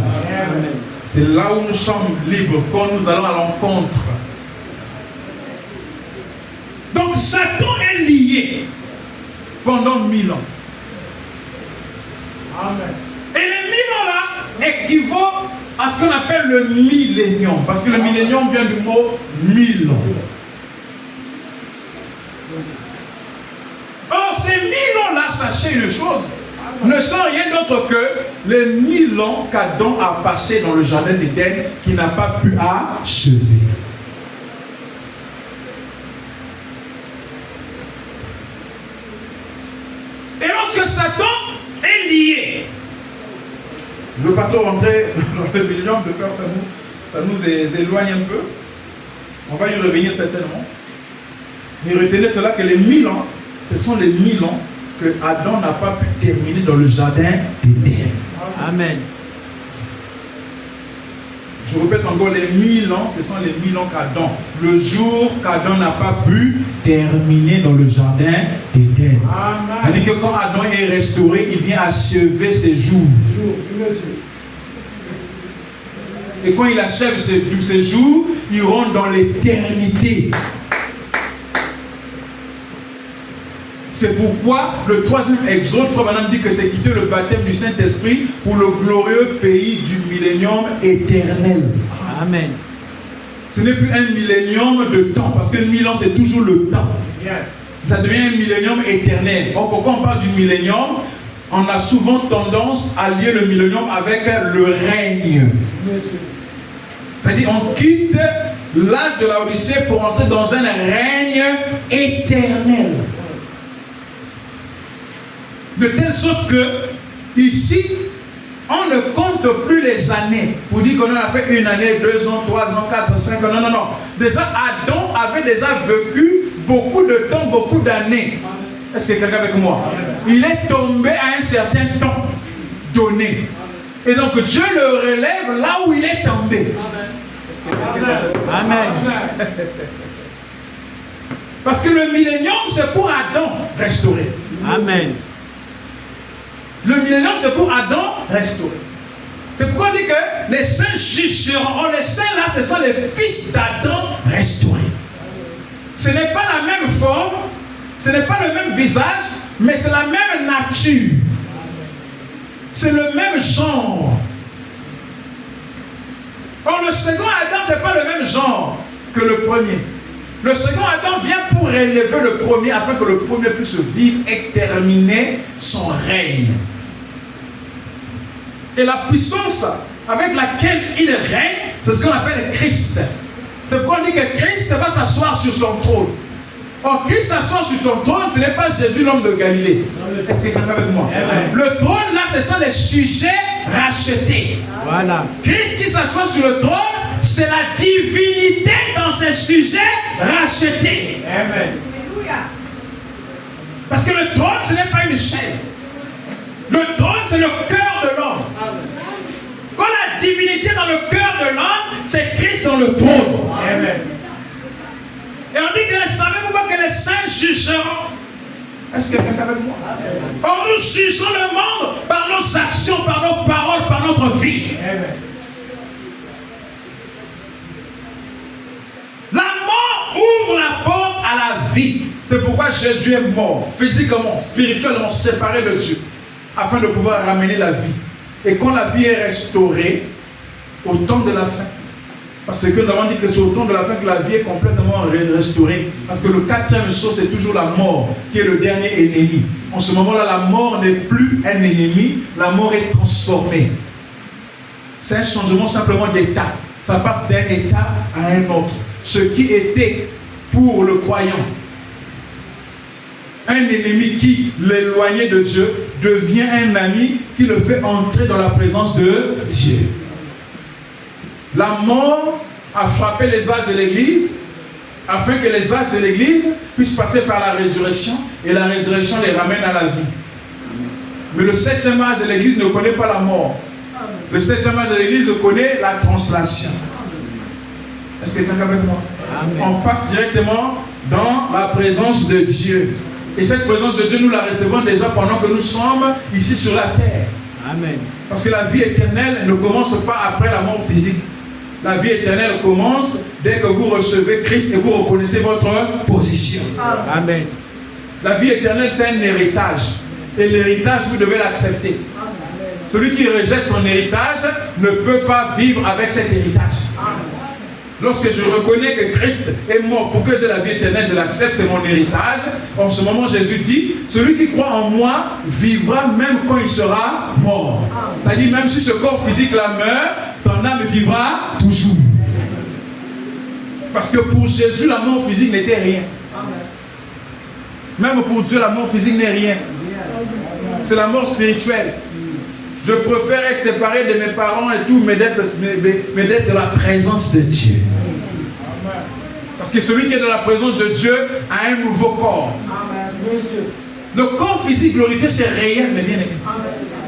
C'est là où nous sommes libres, quand nous allons à l'encontre. Donc Satan est lié pendant 1000 ans. Amen. Et les 1000 ans là équivaut à ce qu'on appelle le millénium. Parce que le millénium vient du mot 1000 ans. Or ces 1000 ans là, sachez une chose. ne sont rien d'autre que les 1000 ans qu'Adam a passé dans le jardin d'Éden qui n'a pas pu achever. Et lorsque Satan est lié, je ne veux pas trop rentrer dans le millénaire de peur, ça nous éloigne un peu. On va y revenir certainement. Mais retenez cela que les 1000 ans, ce sont les 1000 ans que Adam n'a pas pu terminer dans le jardin d'Éden. Amen. Je répète encore, les 1000 ans, ce sont les 1000 ans qu'Adam, le jour qu'Adam n'a pas pu terminer dans le jardin d'Éden. C'est-à-dire que quand Adam est restauré, il vient achever ses jours. Et quand il achève ses jours, il rentre dans l'éternité. C'est pourquoi le 3e exode, Frère Branham dit que c'est quitter le baptême du Saint-Esprit pour le glorieux pays du millénium éternel. Amen. Ce n'est plus un millénium de temps, parce que 1000 ans c'est toujours le temps. Ça devient un millénium éternel. Or, quand on parle du millénium, on a souvent tendance à lier le millénium avec le règne. C'est-à-dire on quitte l'âge de la Odyssée pour entrer dans un règne éternel. De telle sorte que, ici, on ne compte plus les années pour dire qu'on a fait 1 année, 2 ans, 3 ans, 4, 5 ans. Non, non, non. Déjà, Adam avait déjà vécu beaucoup de temps, beaucoup d'années. Est-ce que quelqu'un avec moi? Il est tombé à un certain temps donné. Et donc, Dieu le relève là où il est tombé. Amen. Parce que le millénium, c'est pour Adam restaurer. Amen. Le millénium, c'est pour Adam restaurer. C'est pourquoi on dit que les saints jugeront. Les saints là, ce sont les fils d'Adam restaurés. Ce n'est pas la même forme, ce n'est pas le même visage, mais c'est la même nature. C'est le même genre. Or, le second Adam, ce n'est pas le même genre que le premier. Le second Adam vient pour élever le premier afin que le premier puisse vivre et terminer son règne. Et la puissance avec laquelle il règne, c'est ce qu'on appelle Christ. C'est pourquoi on dit que Christ va s'asseoir sur son trône. Or, Christ s'assoit sur son trône, ce n'est pas Jésus l'homme de Galilée. Est-ce que quelqu'un avec moi? Le trône là, ce sont les sujets rachetés. Voilà. Christ qui s'assoit sur le trône, c'est la divinité dans ses sujets rachetés. Amen. Parce que le trône, ce n'est pas une chaise. Le trône, c'est le cœur de l'homme. Quand la divinité dans le cœur de l'homme, c'est Christ dans le trône. Amen. Et on dit que savez-vous pas que les saints jugeront? Est-ce que quelqu'un est avec moi? Or, nous jugeons le monde par nos actions, par nos paroles, par notre vie. Amen. La mort ouvre la porte à la vie. C'est pourquoi Jésus est mort, physiquement, spirituellement, séparé de Dieu, afin de pouvoir ramener la vie. Et quand la vie est restaurée, au temps de la fin, parce que nous avons dit que c'est au temps de la fin que la vie est complètement restaurée. Parce que le 4e saut, c'est toujours la mort, qui est le dernier ennemi. En ce moment-là, la mort n'est plus un ennemi, la mort est transformée. C'est un changement simplement d'état. Ça passe d'un état à un autre. Ce qui était pour le croyant un ennemi qui l'éloignait de Dieu devient un ami qui le fait entrer dans la présence de Dieu. La mort a frappé les âges de l'Église afin que les âges de l'Église puissent passer par la résurrection et la résurrection les ramène à la vie. Mais le 7e âge de l'Église ne connaît pas la mort. Le 7e âge de l'Église connaît la translation. Est-ce que quelqu'un est avec moi? Amen. On passe directement dans la présence de Dieu. Et cette présence de Dieu, nous la recevons déjà pendant que nous sommes ici sur la terre. Amen. Parce que la vie éternelle ne commence pas après la mort physique. La vie éternelle commence dès que vous recevez Christ et vous reconnaissez votre position. Amen. La vie éternelle, c'est un héritage. Et l'héritage, vous devez l'accepter. Celui qui rejette son héritage ne peut pas vivre avec cet héritage. Lorsque je reconnais que Christ est mort pour que j'ai la vie éternelle, je l'accepte, c'est mon héritage. En ce moment, Jésus dit, celui qui croit en moi vivra même quand il sera mort. C'est-à-dire, même si ce corps physique-là meurt, ton âme vivra toujours. Parce que pour Jésus, la mort physique n'était rien. Même pour Dieu, la mort physique n'est rien. C'est la mort spirituelle. Je préfère être séparé de mes parents et tout, mais d'être de la présence de Dieu. Parce que celui qui est dans la présence de Dieu a un nouveau corps. Le corps physique glorifié, c'est réel, mais bien aimé.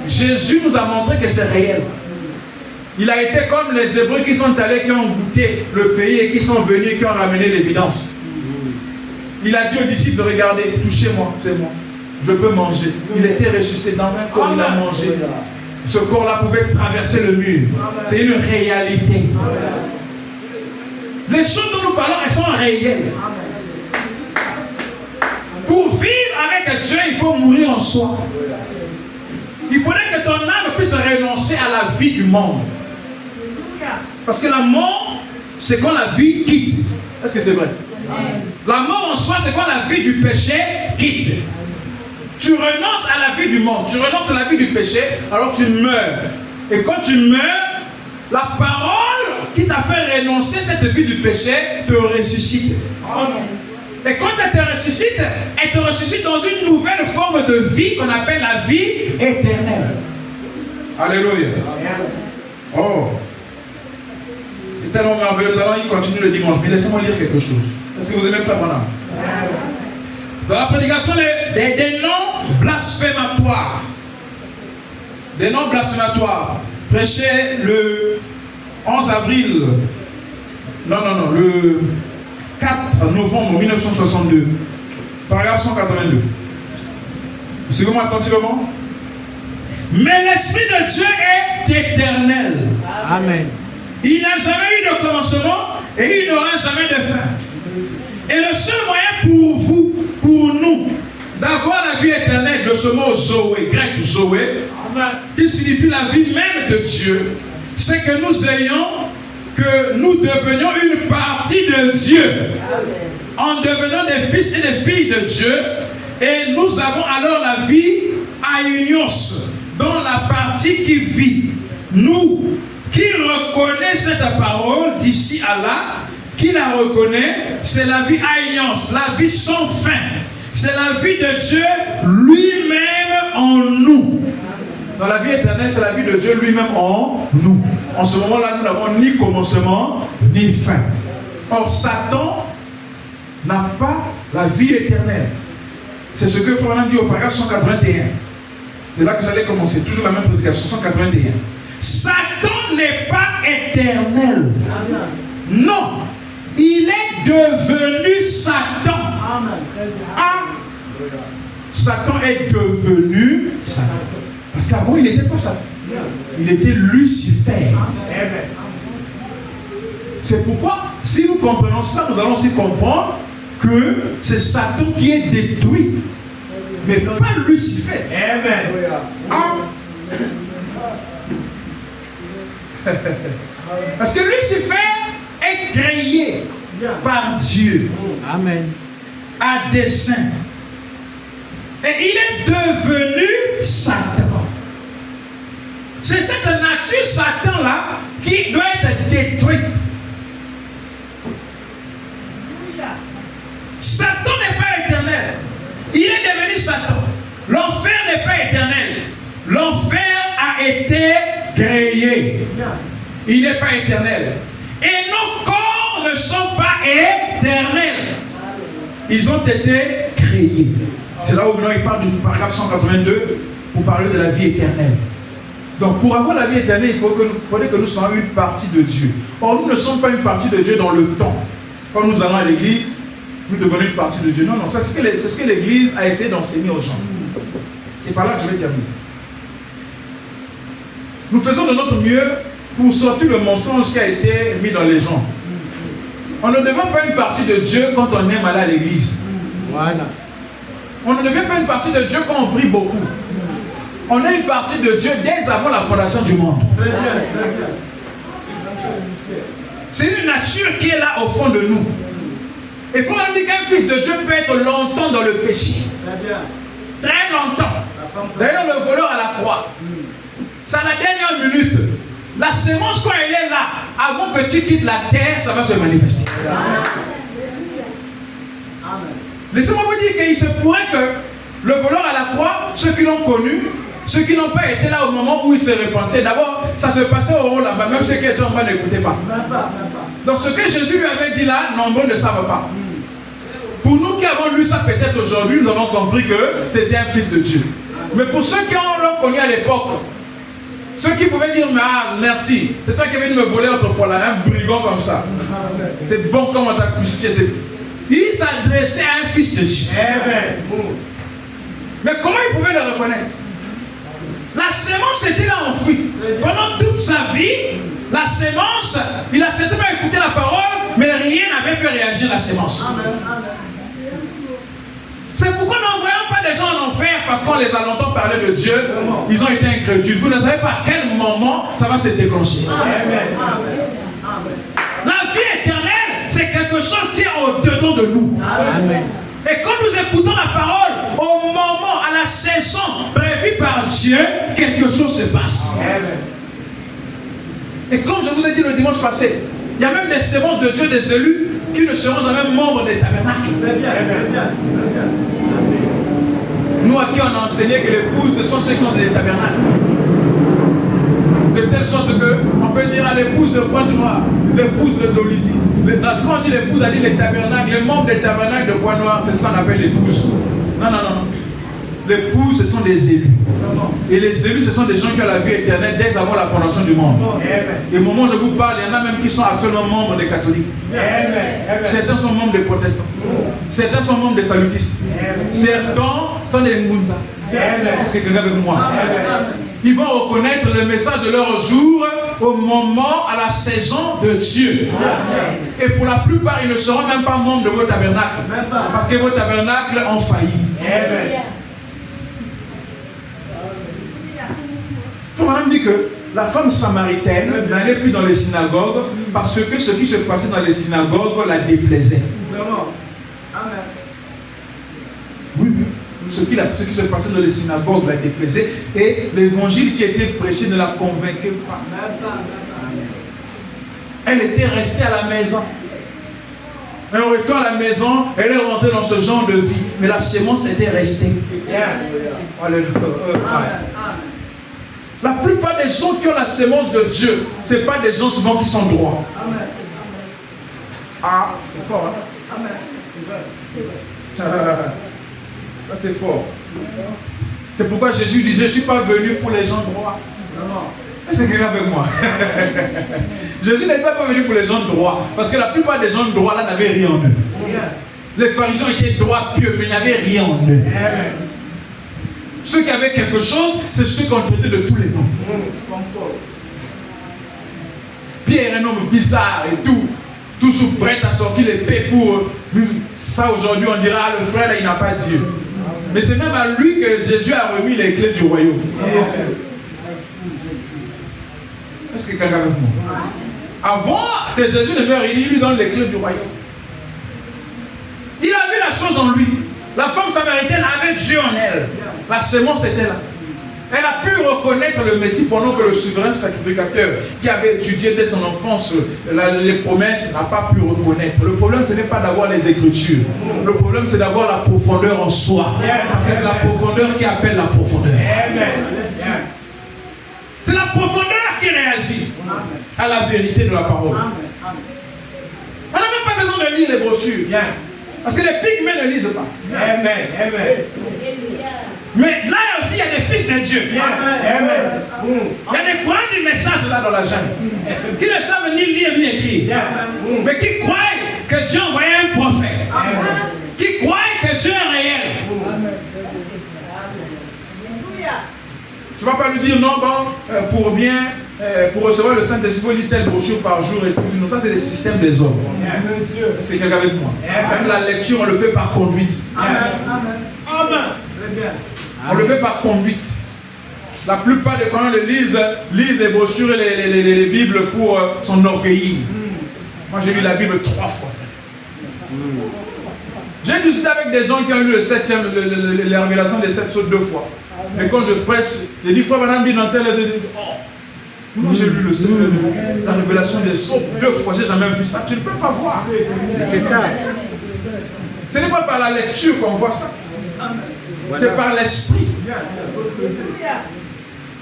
Jésus nous a montré que c'est réel. Il a été comme les Hébreux qui sont allés, qui ont goûté le pays et qui sont venus, qui ont ramené l'évidence. Il a dit aux disciples, regardez, touchez-moi, c'est moi. Je peux manger. Il était ressuscité dans un corps, il a mangé. Ce corps-là pouvait traverser le mur. C'est une réalité. Les choses dont nous parlons, elles sont réelles. Pour vivre avec Dieu, il faut mourir en soi. Il faudrait que ton âme puisse renoncer à la vie du monde. Parce que la mort, c'est quand la vie quitte. Est-ce que c'est vrai? La mort en soi, c'est quand la vie du péché quitte. Tu renonces à la vie du monde, tu renonces à la vie du péché, alors tu meurs. Et quand tu meurs, la parole qui t'a fait renoncer cette vie du péché te ressuscite. Et quand elle te ressuscite dans une nouvelle forme de vie qu'on appelle la vie éternelle. Alléluia. Oh. C'est tellement merveilleux. Alors il continue le dimanche. Mais laissez-moi lire quelque chose. Est-ce que vous aimez Frère Branham? Dans la prédication des noms blasphématoires. Des noms blasphématoires. Prêché le 11 avril. Le 4 novembre 1962. Paragraphe 182. Suivez-moi attentivement. Mais l'Esprit de Dieu est éternel. Amen. Il n'a jamais eu de commencement et il n'aura jamais de fin. Et le seul moyen pour vous, pour nous, d'avoir la vie éternelle, de ce mot Zoé, grec Zoé, qui signifie la vie même de Dieu, c'est que nous devenions une partie de Dieu. En devenant des fils et des filles de Dieu, et nous avons alors la vie aïnios, dans la partie qui vit. Nous, qui reconnaît cette parole d'ici à là, qui la reconnaît, c'est la vie aïnios, la vie sans fin. C'est la vie de Dieu lui-même en nous. Dans la vie éternelle, c'est la vie de Dieu lui-même en nous. En ce moment-là, nous n'avons ni commencement, ni fin. Or, Satan n'a pas la vie éternelle. C'est ce que Frère dit au paragraphe 181. C'est là que j'allais commencer. Toujours la même prédication, 181. Satan n'est pas éternel. Non. Il est devenu Satan. Ah. Satan est devenu Satan. Parce qu'avant, il n'était pas Satan. Il était Lucifer. C'est pourquoi, si nous comprenons ça, nous allons aussi comprendre que c'est Satan qui est détruit. Mais pas Lucifer. Amen. Ah. Parce que Lucifer est créé par Dieu. Amen. À dessein. Et il est devenu Satan. C'est cette nature Satan-là qui doit être détruite. Satan n'est pas éternel. Il est devenu Satan. L'enfer n'est pas éternel. L'enfer a été créé. Il n'est pas éternel. Et nos corps ne sont pas éternels. Ils ont été créés. C'est là où maintenant il parle du paragraphe 182 pour parler de la vie éternelle. Donc pour avoir la vie éternelle, il faudrait que nous soyons une partie de Dieu. Or nous ne sommes pas une partie de Dieu dans le temps. Quand nous allons à l'église, nous devenons une partie de Dieu. Non, c'est ce que l'église a essayé d'enseigner aux gens. C'est par là que je vais terminer. Nous faisons de notre mieux pour sortir le mensonge qui a été mis dans les gens. On ne devient pas une partie de Dieu quand on aime aller à l'église. Voilà. On ne devient pas une partie de Dieu quand on prie beaucoup. On est une partie de Dieu dès avant la fondation du monde. C'est une nature qui est là au fond de nous. Il faut même dire qu'un fils de Dieu peut être longtemps dans le péché. Très longtemps. D'ailleurs, le voleur à la croix, c'est à la dernière minute. La sémence, quand elle est là, avant que tu quittes la terre, ça va se manifester. Laissez-moi vous dire qu'il se pourrait que le voleur à la croix, ceux qui l'ont connu, ceux qui n'ont pas été là au moment où il se repentait, d'abord, ça se passait au haut là-bas, même ceux qui étaient en bas n'écoutaient pas. Donc ce que Jésus lui avait dit là, nombreux ne savent pas. Pour nous qui avons lu ça peut-être aujourd'hui, nous avons compris que c'était un fils de Dieu. Mais pour ceux qui l'ont connu à l'époque, ceux qui pouvaient dire, mais ah, merci, c'est toi qui es venu me voler autrefois là, un brigand comme ça. C'est bon comme on t'a crucifié. Il s'adressait à un fils de Dieu. Mais comment il pouvait le reconnaître? La sémence était là enfouie. Pendant toute sa vie, la sémence, il a certainement écouté la parole, mais rien n'avait fait réagir la sémence. C'est pourquoi nous n'envoyons pas des gens en enfer parce qu'on les a longtemps parlé de Dieu. Ils ont été incrédules. Vous ne savez pas à quel moment ça va se déclencher. La vie éternelle, c'est quelque chose qui est au-dedans de nous. Amen. Et quand nous écoutons la parole, au moment, à la saison prévue par Dieu, quelque chose se passe. Amen. Et comme je vous ai dit le dimanche passé, il y a même des semences de Dieu, des élus, qui ne seront jamais membres des tabernacles. Nous à qui on a enseigné que les épouses, ce sont ceux qui sont des tabernacles. De telle sorte qu'on peut dire à l'épouse de Pointe-Noire, l'épouse de Dolisie. Quand on dit l'épouse, on dit les tabernacles, les membres des tabernacles de Pointe-Noire, c'est ce qu'on appelle l'épouse. Non. L'épouse, ce sont des élus. Et les élus, ce sont des gens qui ont la vie éternelle dès avant la fondation du monde. Et au moment où je vous parle, il y en a même qui sont actuellement membres des catholiques. Certains sont membres des protestants. Certains sont membres des salutistes. Certains sont des Ngunza. Est-ce que quelqu'un avec moi? Ils vont reconnaître le message de leur jour au moment, à la saison de Dieu. Et pour la plupart, ils ne seront même pas membres de vos tabernacles. Parce que vos tabernacles ont failli. Il faut même dire que la femme samaritaine n'allait plus dans les synagogues parce que ce qui se passait dans les synagogues la déplaisait. Oui. Ce qui se passait dans les synagogues la déplaisait et l'évangile qui était prêché ne la convainquait pas. Elle était restée à la maison. Et en restant à la maison, elle est rentrée dans ce genre de vie. Mais la sémence était restée. La plupart des gens qui ont la sémence de Dieu, ce n'est pas des gens souvent qui sont droits. Ah, c'est fort, hein? Ça c'est fort. C'est pourquoi Jésus disait, je ne suis pas venu pour les gens droits. Est-ce que quelqu'un avec moi? Jésus n'est pas venu pour les gens droits. Parce que la plupart des gens droits là n'avaient rien en eux. Les pharisiens étaient droits, pieux, mais ils n'avaient rien en eux. Ceux qui avaient quelque chose, c'est ceux qui ont traité de tous les noms. Pierre, un homme bizarre et tout. Tout sous prêt à sortir l'épée pour ça. Aujourd'hui, on dira, ah, le frère là, il n'a pas Dieu. Mais c'est même à lui que Jésus a remis les clés du royaume. Est-ce que quelqu'un avec moi? Avant que Jésus ne meure, il lui donne les clés du royaume. Il a vu la chose en lui. La femme samaritaine avait Dieu en elle. La sémence était là. Elle a pu reconnaître le Messie pendant que le souverain sacrificateur qui avait étudié dès son enfance les promesses n'a pas pu reconnaître. Le problème, ce n'est pas d'avoir les Écritures. Le problème, c'est d'avoir la profondeur en soi. Parce que c'est la profondeur qui appelle la profondeur. C'est la profondeur qui réagit à la vérité de la parole. On n'a même pas besoin de lire les brochures. Parce que les pygmées ne lisent pas. Mais là aussi, il y a des fils de Dieu. Il y a des croyants du message là dans la jungle. Qui ne savent ni lire ni écrire. Mais qui croient que Dieu envoyait un prophète. Qui croient que Dieu est réel. Tu ne vas pas lui dire non, bon, pour recevoir le Saint-Esprit, il faut lire telle brochure par jour et tout. Non, ça c'est le système des hommes. C'est quelqu'un avec moi. Même la lecture, on le fait par conduite. On le fait par conduite. La plupart des croyants lisent les brochures et les Bibles pour s'enorgueillir. Moi, j'ai lu la Bible 3 fois. J'ai discuté avec des gens qui ont lu le 7e, la révélation des 7 sautes 2 fois. Mais quand je presse, j'ai dit, frère, madame, dit dans tel, moi j'ai lu la révélation des sautes 2 fois, j'ai jamais vu ça. Tu ne peux pas voir. C'est ça. Ce n'est pas par la lecture qu'on voit ça. Voilà. C'est par l'esprit.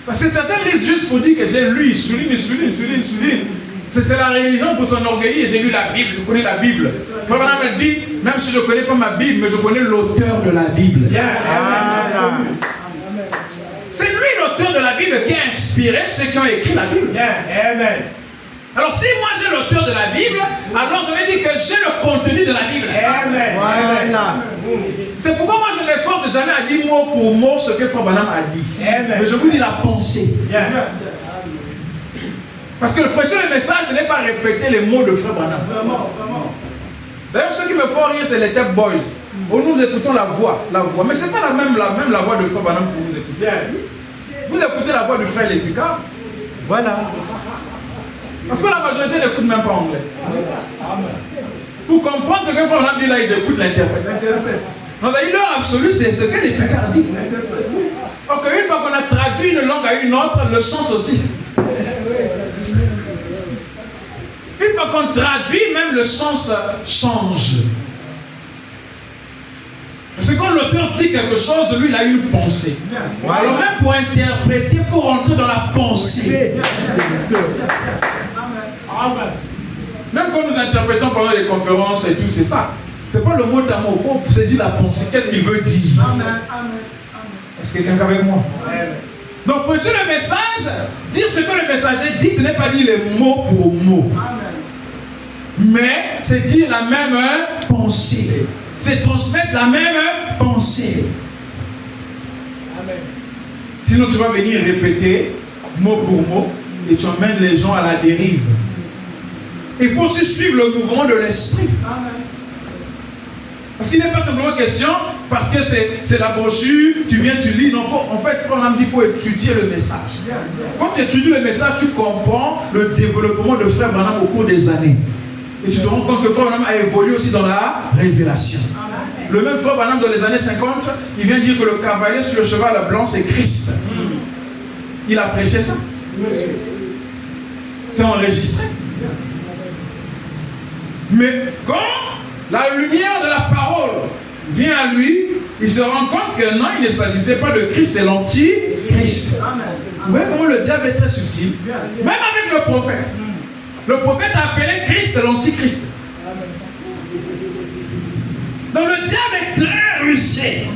Parce que certains lisent juste pour dire que j'ai lu, ils soulignent. C'est la religion pour s'enorgueillir. J'ai lu la Bible, je connais la Bible. Frère Branham me dit, même si je ne connais pas ma Bible, mais je connais l'auteur de la Bible. C'est lui l'auteur de la Bible qui a inspiré ceux qui ont écrit la Bible. Amen. Alors si moi j'ai l'auteur de la Bible, alors ça veut dire que j'ai le contenu de la Bible. Amen. Voilà. C'est pourquoi moi je n'efforce jamais à dire mot pour mot ce que Frère Branham a dit. Amen. Mais je vous dis la pensée. Parce que le prêcher le message, ce n'est pas répéter les mots de Frère Branham. D'ailleurs, ceux qui me font rire, c'est les Tech Boys. Nous écoutons la voix. Mais ce n'est pas la même la voix de Frère Branham que vous écoutez. Vous écoutez la voix du frère Lépicard. Voilà. Parce que la majorité n'écoute même pas anglais. Pour comprendre ce que Frère Branham dit là, ils écoutent l'interprète. Dans une heure absolue, c'est ce que Lépicard dit. Donc une fois qu'on a traduit une langue à une autre, le sens aussi. Une fois qu'on traduit, même le sens change. Parce que quand l'auteur dit quelque chose, lui, il a une pensée. Voilà. Alors même pour interpréter, il faut rentrer dans la pensée. Même quand nous interprétons pendant les conférences et tout, c'est ça. C'est pas le mot à mot, il faut saisir la pensée. Qu'est-ce qu'il veut dire? Est-ce que quelqu'un est avec moi? Donc prêcher le message, dire ce que le messager dit, ce n'est pas dire les mots pour mots. Mais c'est dire la même pensée. C'est transmettre la même pensée. Sinon tu vas venir répéter mot pour mot et tu emmènes les gens à la dérive. Il faut aussi suivre le mouvement de l'esprit. Parce qu'il n'est pas simplement question, parce que c'est la brochure, tu viens, tu lis. Non, en fait, Frère Branham dit qu'il faut étudier le message. Quand tu étudies le message, tu comprends le développement de Frère Branham au cours des années. Et tu te rends compte que Frère Branham a évolué aussi dans la révélation. Le même Frère Branham dans les années 50, il vient dire que le cavalier sur le cheval blanc, c'est Christ. Il a prêché ça. C'est enregistré. Mais quand la lumière de la parole vient à lui, il se rend compte que non, il ne s'agissait pas de Christ, c'est l'anti-Christ. Vous voyez comment le diable est très subtil. Même avec le prophète. Le prophète a appelé Christ l'anti-Christ. Donc le diable est très rusé.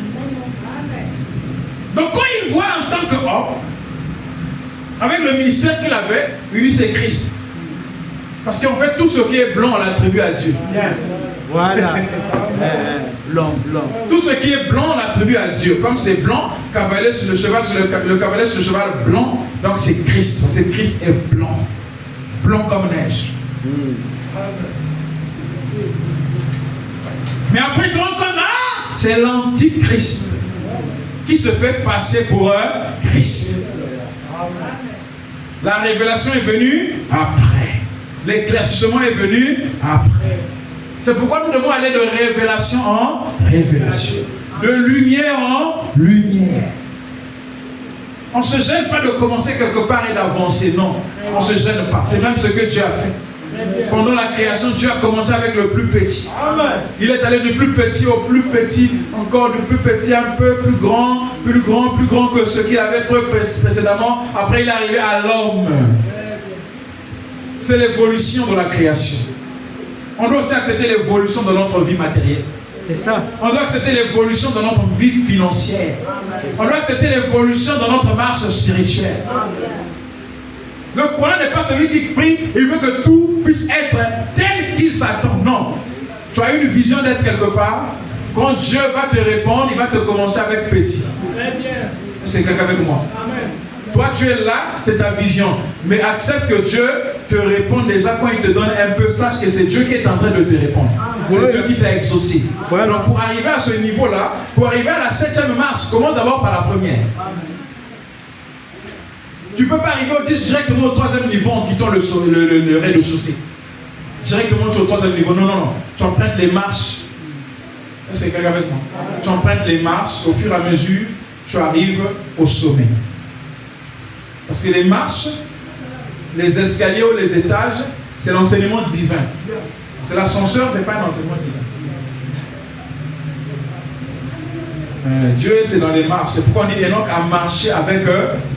Donc quand il voit en tant qu'homme, avec le ministère qu'il avait, il dit c'est Christ. Parce qu'en fait, tout ce qui est blanc, on l'attribue à Dieu. Voilà. Blanc. Tout ce qui est blanc, on l'attribue à Dieu. Comme c'est blanc, cavalier sur le cheval, le cavalier sur le cheval blanc, donc c'est Christ. Parce que Christ est blanc. Blanc comme neige. Mais après, ils se rendent compte, c'est l'antichrist qui se fait passer pour un Christ. La révélation est venue après. L'éclaircissement est venu après. C'est pourquoi nous devons aller de révélation en révélation. De lumière en lumière. On ne se gêne pas de commencer quelque part et d'avancer. Non, on ne se gêne pas. C'est même ce que Dieu a fait. Pendant la création, Dieu a commencé avec le plus petit. Il est allé du plus petit au plus petit, encore du plus petit, un peu plus grand que ce qu'il avait précédemment. Après, il est arrivé à l'homme. C'est l'évolution de la création. On doit aussi accepter l'évolution de notre vie matérielle. C'est ça. On doit accepter l'évolution de notre vie financière. On doit accepter l'évolution de notre marche spirituelle. Le problème n'est pas celui qui prie, il veut que tout puisse être tel qu'il s'attend. Non. Tu as une vision d'être quelque part. Quand Dieu va te répondre, il va te commencer avec petit. C'est quelqu'un avec moi. Amen. Toi, tu es là, c'est ta vision. Mais accepte que Dieu te réponde déjà quand il te donne un peu. Sache que c'est Dieu qui est en train de te répondre. C'est Dieu qui t'a exaucé. Donc pour arriver à ce niveau-là, pour arriver à la 7e marche, commence d'abord par la première. Tu ne peux pas arriver directement au 3e niveau en quittant le rez-de-chaussée. directement tu es au 3e niveau. Non, non, non. Tu empruntes les marches. C'est quelqu'un avec moi. Tu empruntes les marches, au fur et à mesure, tu arrives au sommet. Parce que les marches, les escaliers ou les étages, c'est l'enseignement divin. C'est l'ascenseur, ce n'est pas un enseignement divin. Dieu, c'est dans les marches. C'est pourquoi on dit Enoch a marché avec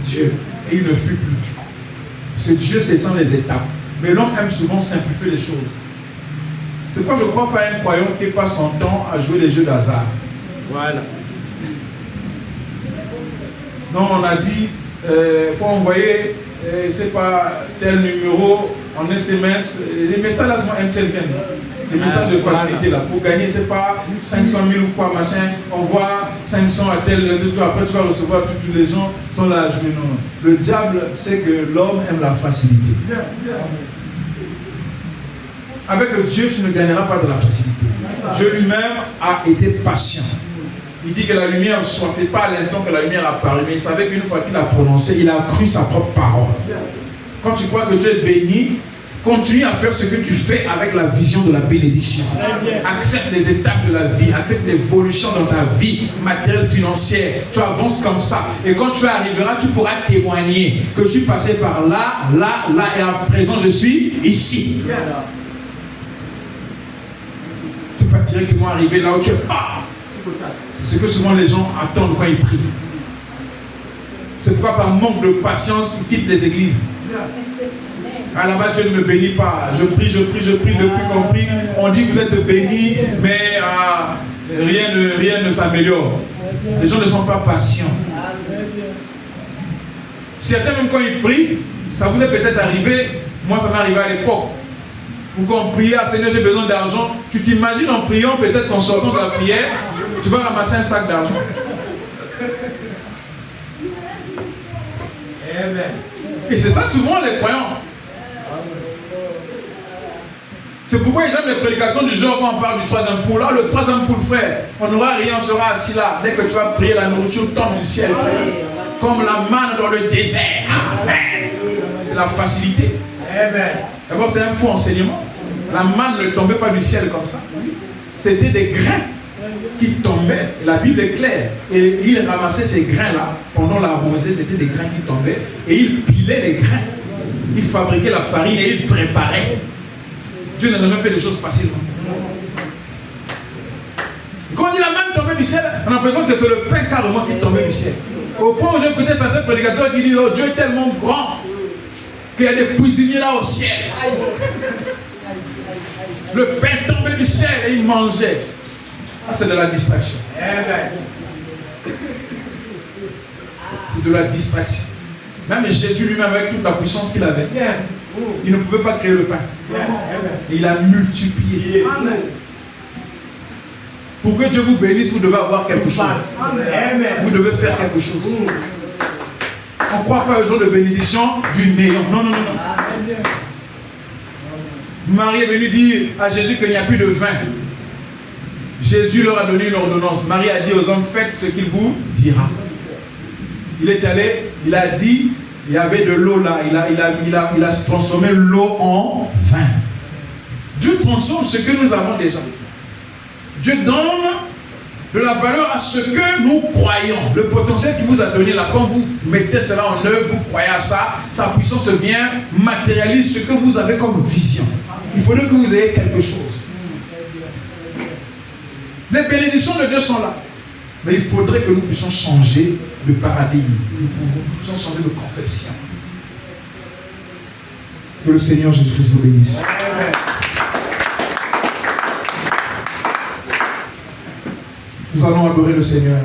Dieu. Et il ne fut plus. C'est Dieu, c'est sans les étapes. Mais l'homme aime souvent simplifier les choses. C'est pourquoi je ne crois pas à un croyant qui passe son temps à jouer les jeux d'hasard. Voilà. Non, on a dit, il faut envoyer, c'est pas tel numéro en SMS. Les messages là sont MTLN. Les messages de facilité là. Pour gagner, c'est pas 500 000 ou quoi, machin. On voit 500 à tel, après tu vas recevoir, tous les gens sont là à jouer. Non, non. Le diable sait que l'homme aime la facilité. Avec Dieu, tu ne gagneras pas de la facilité. Dieu lui-même a été patient. Il dit que la lumière soit, ce n'est pas à l'instant que la lumière apparaît, mais il savait qu'une fois qu'il a prononcé, il a cru sa propre parole. Quand tu crois que Dieu est béni, continue à faire ce que tu fais avec la vision de la bénédiction. Accepte les étapes de la vie, accepte l'évolution dans ta vie matérielle, financière. Tu avances comme ça. Et quand tu arriveras, tu pourras témoigner que je suis passé par là, là, là, et à présent je suis ici. Tu ne peux pas directement arriver là où tu es pas. C'est ce que souvent les gens attendent quand ils prient. C'est pourquoi par manque de patience, ils quittent les églises. Ah, là-bas, Dieu ne me bénit pas. Je prie depuis qu'on prie. On dit que vous êtes bénis, mais rien ne s'améliore. Les gens ne sont pas patients. Certains, même quand ils prient, ça vous est peut-être arrivé. Moi, ça m'est arrivé à l'époque. Ou quand on priait, ah, Seigneur, j'ai besoin d'argent. Tu t'imagines en priant, peut-être qu'en sortant de la prière, tu vas ramasser un sac d'argent. Et c'est ça souvent les croyants. C'est pourquoi ils aiment les prédications du genre quand on parle du 3e poule. Là, le 3e poule, frère, on n'aura rien, on sera assis là. Dès que tu vas prier, la nourriture tombe du ciel, frère. Comme la manne dans le désert. Amen. C'est la facilité. D'abord, c'est un faux enseignement. La manne ne tombait pas du ciel comme ça. C'était des grains qui tombaient. La Bible est claire. Et il ramassait ces grains-là. Pendant la rosée, c'était des grains qui tombaient. Et il pilait les grains. Il fabriquait la farine et il préparait. Dieu n'a jamais fait des choses facilement. Quand on dit la manne tombée du ciel, on a l'impression que c'est le pain carrément qui tombait du ciel. Au point où j'ai écouté certains prédicateurs qui disent, oh, Dieu est tellement grand qu'il y a des cuisiniers là au ciel. Le pain tombait du ciel et il mangeait. Ah, c'est de la distraction. C'est de la distraction. Même Jésus lui-même, avec toute la puissance qu'il avait, il ne pouvait pas créer le pain. Et il a multiplié. Pour que Dieu vous bénisse, vous devez avoir quelque chose. Vous devez faire quelque chose. On ne croit pas au jour de bénédiction du néant. Non, non, non, non. Marie est venue dire à Jésus qu'il n'y a plus de vin. Jésus leur a donné une ordonnance. Marie a dit aux hommes, faites ce qu'il vous dira. Il est allé, il a dit, il y avait de l'eau là, il a transformé l'eau en vin. Dieu transforme ce que nous avons déjà. Dieu donne de la valeur à ce que nous croyons. Le potentiel qu'il vous a donné là, quand vous mettez cela en œuvre, vous croyez à ça, sa puissance vient, matérialise ce que vous avez comme vision. Il faudrait que vous ayez quelque chose. Les bénédictions de Dieu sont là. Mais il faudrait que nous puissions changer de paradigme. Nous puissions changer de conception. Que le Seigneur Jésus-Christ vous bénisse. Amen. Nous allons adorer le Seigneur.